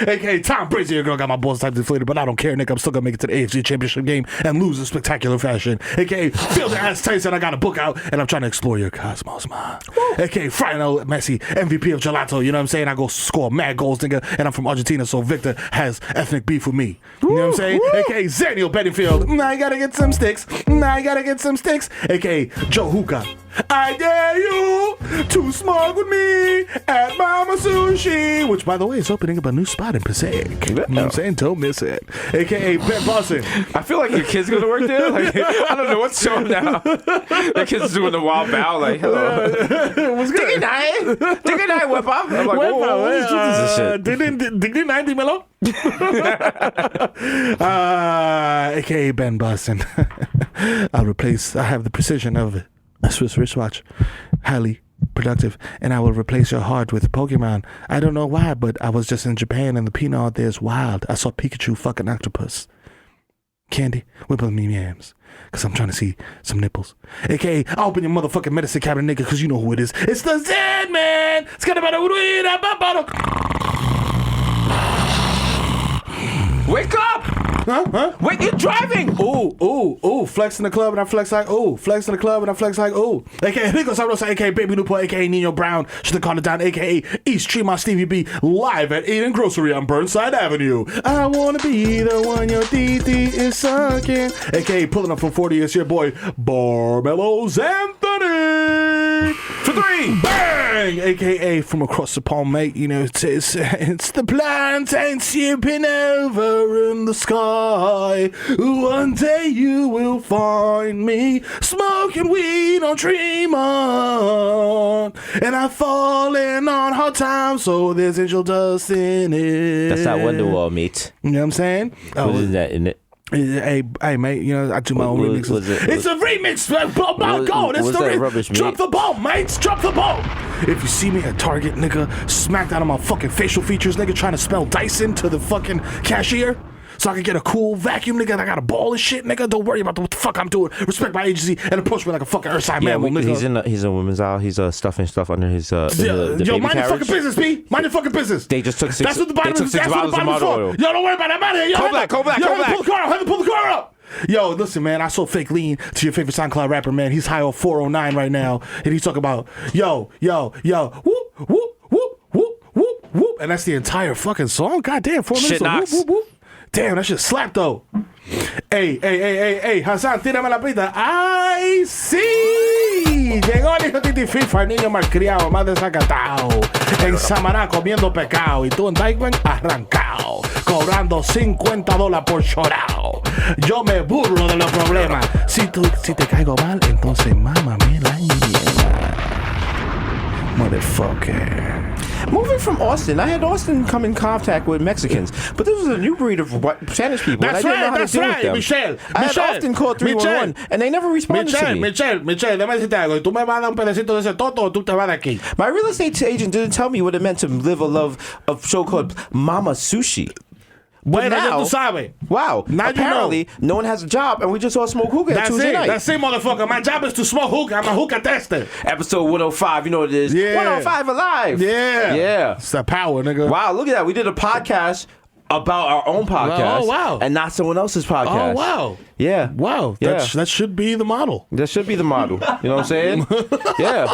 AKA Tom Brady, your girl got my balls type deflated, but I don't care, nigga. I'm still gonna make it to the AFC Championship game and lose in spectacular fashion. AKA Feel the Ass Tyson, I got a book out and I'm trying to explore your cosmos, man. AKA Final Messi, MVP of Gelato. You know what I'm saying? I go score mad goals, nigga, and I'm from Argentina, so Victor has ethnic beef with me. You know what I'm saying? AKA Zaniel Bedingfield. I gotta get some sticks. AKA Joe Hookah. I dare you to smoke with me at Mama Sushi, which, by the way, is opening up a new spot in Passaic. You know what I'm saying? Don't miss it. AKA Ben Boston. I feel like your kid's gonna work there. Like, I don't know what's showing now. The kid's doing the wild bow, like, hello. What's good? Dig it night, whip up. I'm like, whoa, this is shit. Dig dímelo. AKA Ben Boston. I have the precision of a Swiss wristwatch, highly productive, and I will replace your heart with Pokemon. I don't know why, but I was just in Japan and the peanut out there is wild. I saw Pikachu fucking octopus. Candy, whipple me yams, cause I'm trying to see some nipples. AKA, I'll open your motherfucking medicine cabinet, nigga, cause you know who it is. It's the Zen Man. It's got about a Wake up! Huh? Wait, you're driving! Ooh, flex in the club and I flex like ooh, flex in the club and I flex like ooh. AKA Rico Sabrosa, AKA Baby Newport, AKA Nino Brown, should have called it down, AKA East Tremont Stevie B, live at Eden Grocery on Burnside Avenue. I wanna be the one your DD is sucking. AKA pulling up from 40, it's your boy Barmelos Anthony. For 3! Bang! AKA from across the pond, mate. You know, it's the plantain sipping over in the sky. One day you will find me smoking weed on Tremont, and I've fallen on hard times, so there's angel dust in it. That's not Wonderwall, mate. You know what I'm saying? What is that in it? Hey, mate, you know, I do my own remixes. It's a remix, man. God, it's the remix. Drop the ball, mates. Drop the ball. If you see me at Target, nigga, smacked out of my fucking facial features, nigga, trying to spell Dyson to the fucking cashier so I can get a cool vacuum, nigga, I got a ball and shit, nigga. Don't worry about what the fuck I'm doing. Respect my agency and approach me like a fucking Earthside mammal, nigga. He's in women's aisle. He's stuffing stuff under his the yo, baby mind carriage. your fucking business, P. Mind your fucking business. They just took six. That's what the bottom they took is. 6 That's what bottles the of bottom is motor for. oil. Yo, don't worry about that. I'm out of here. Go black. Pull the car out. Pull the car up. Yo, listen, man, I saw Fake Lean to your favorite SoundCloud rapper, man. He's high off 409 right now, and he's talking about, yo, whoop, whoop, whoop, whoop, whoop, whoop. And that's the entire fucking song. God damn, 4 minutes of whoop, whoop, whoop. Damn, that shit slapped, though. Hey, Hasan, tírame la pista. ¡Ay, sí! Llegó el hijo Titi FIFA, el niño malcriado, más desacatado. En Samaná comiendo pecado. Y tú en Dykeman arrancado. Cobrando $50 por chorao. Yo me burlo de los problemas. Si te caigo mal, entonces mámame la mierda. Motherfucker. Moving from Austin, I had Austin come in contact with Mexicans, but this was a new breed of Spanish people. That's and I didn't know how to deal with them. Michelle. I had Austin call 311, and they never responded to me. Michelle, déjame decirte algo. ¿Tú me vas a dar un pedacito de ese toto o tú te vas de aquí? My real estate agent didn't tell me what it meant to live a love of show called Mama Sushi. But Bueno, now, ya tú sabes. wow, Now apparently no one has a job, and we just all smoke hookah That's Tuesday night. That's it, motherfucker. My job is to smoke hookah. I'm a hookah tester. Episode 105, you know what it is. Yeah. 105 Alive. Yeah. It's the power, nigga. Wow, look at that. We did a podcast about our own podcast. Oh, wow. And not someone else's podcast. Oh, wow. Yeah. Wow. Yeah. That should be the model. That should be the model. You know what I'm saying? Yeah.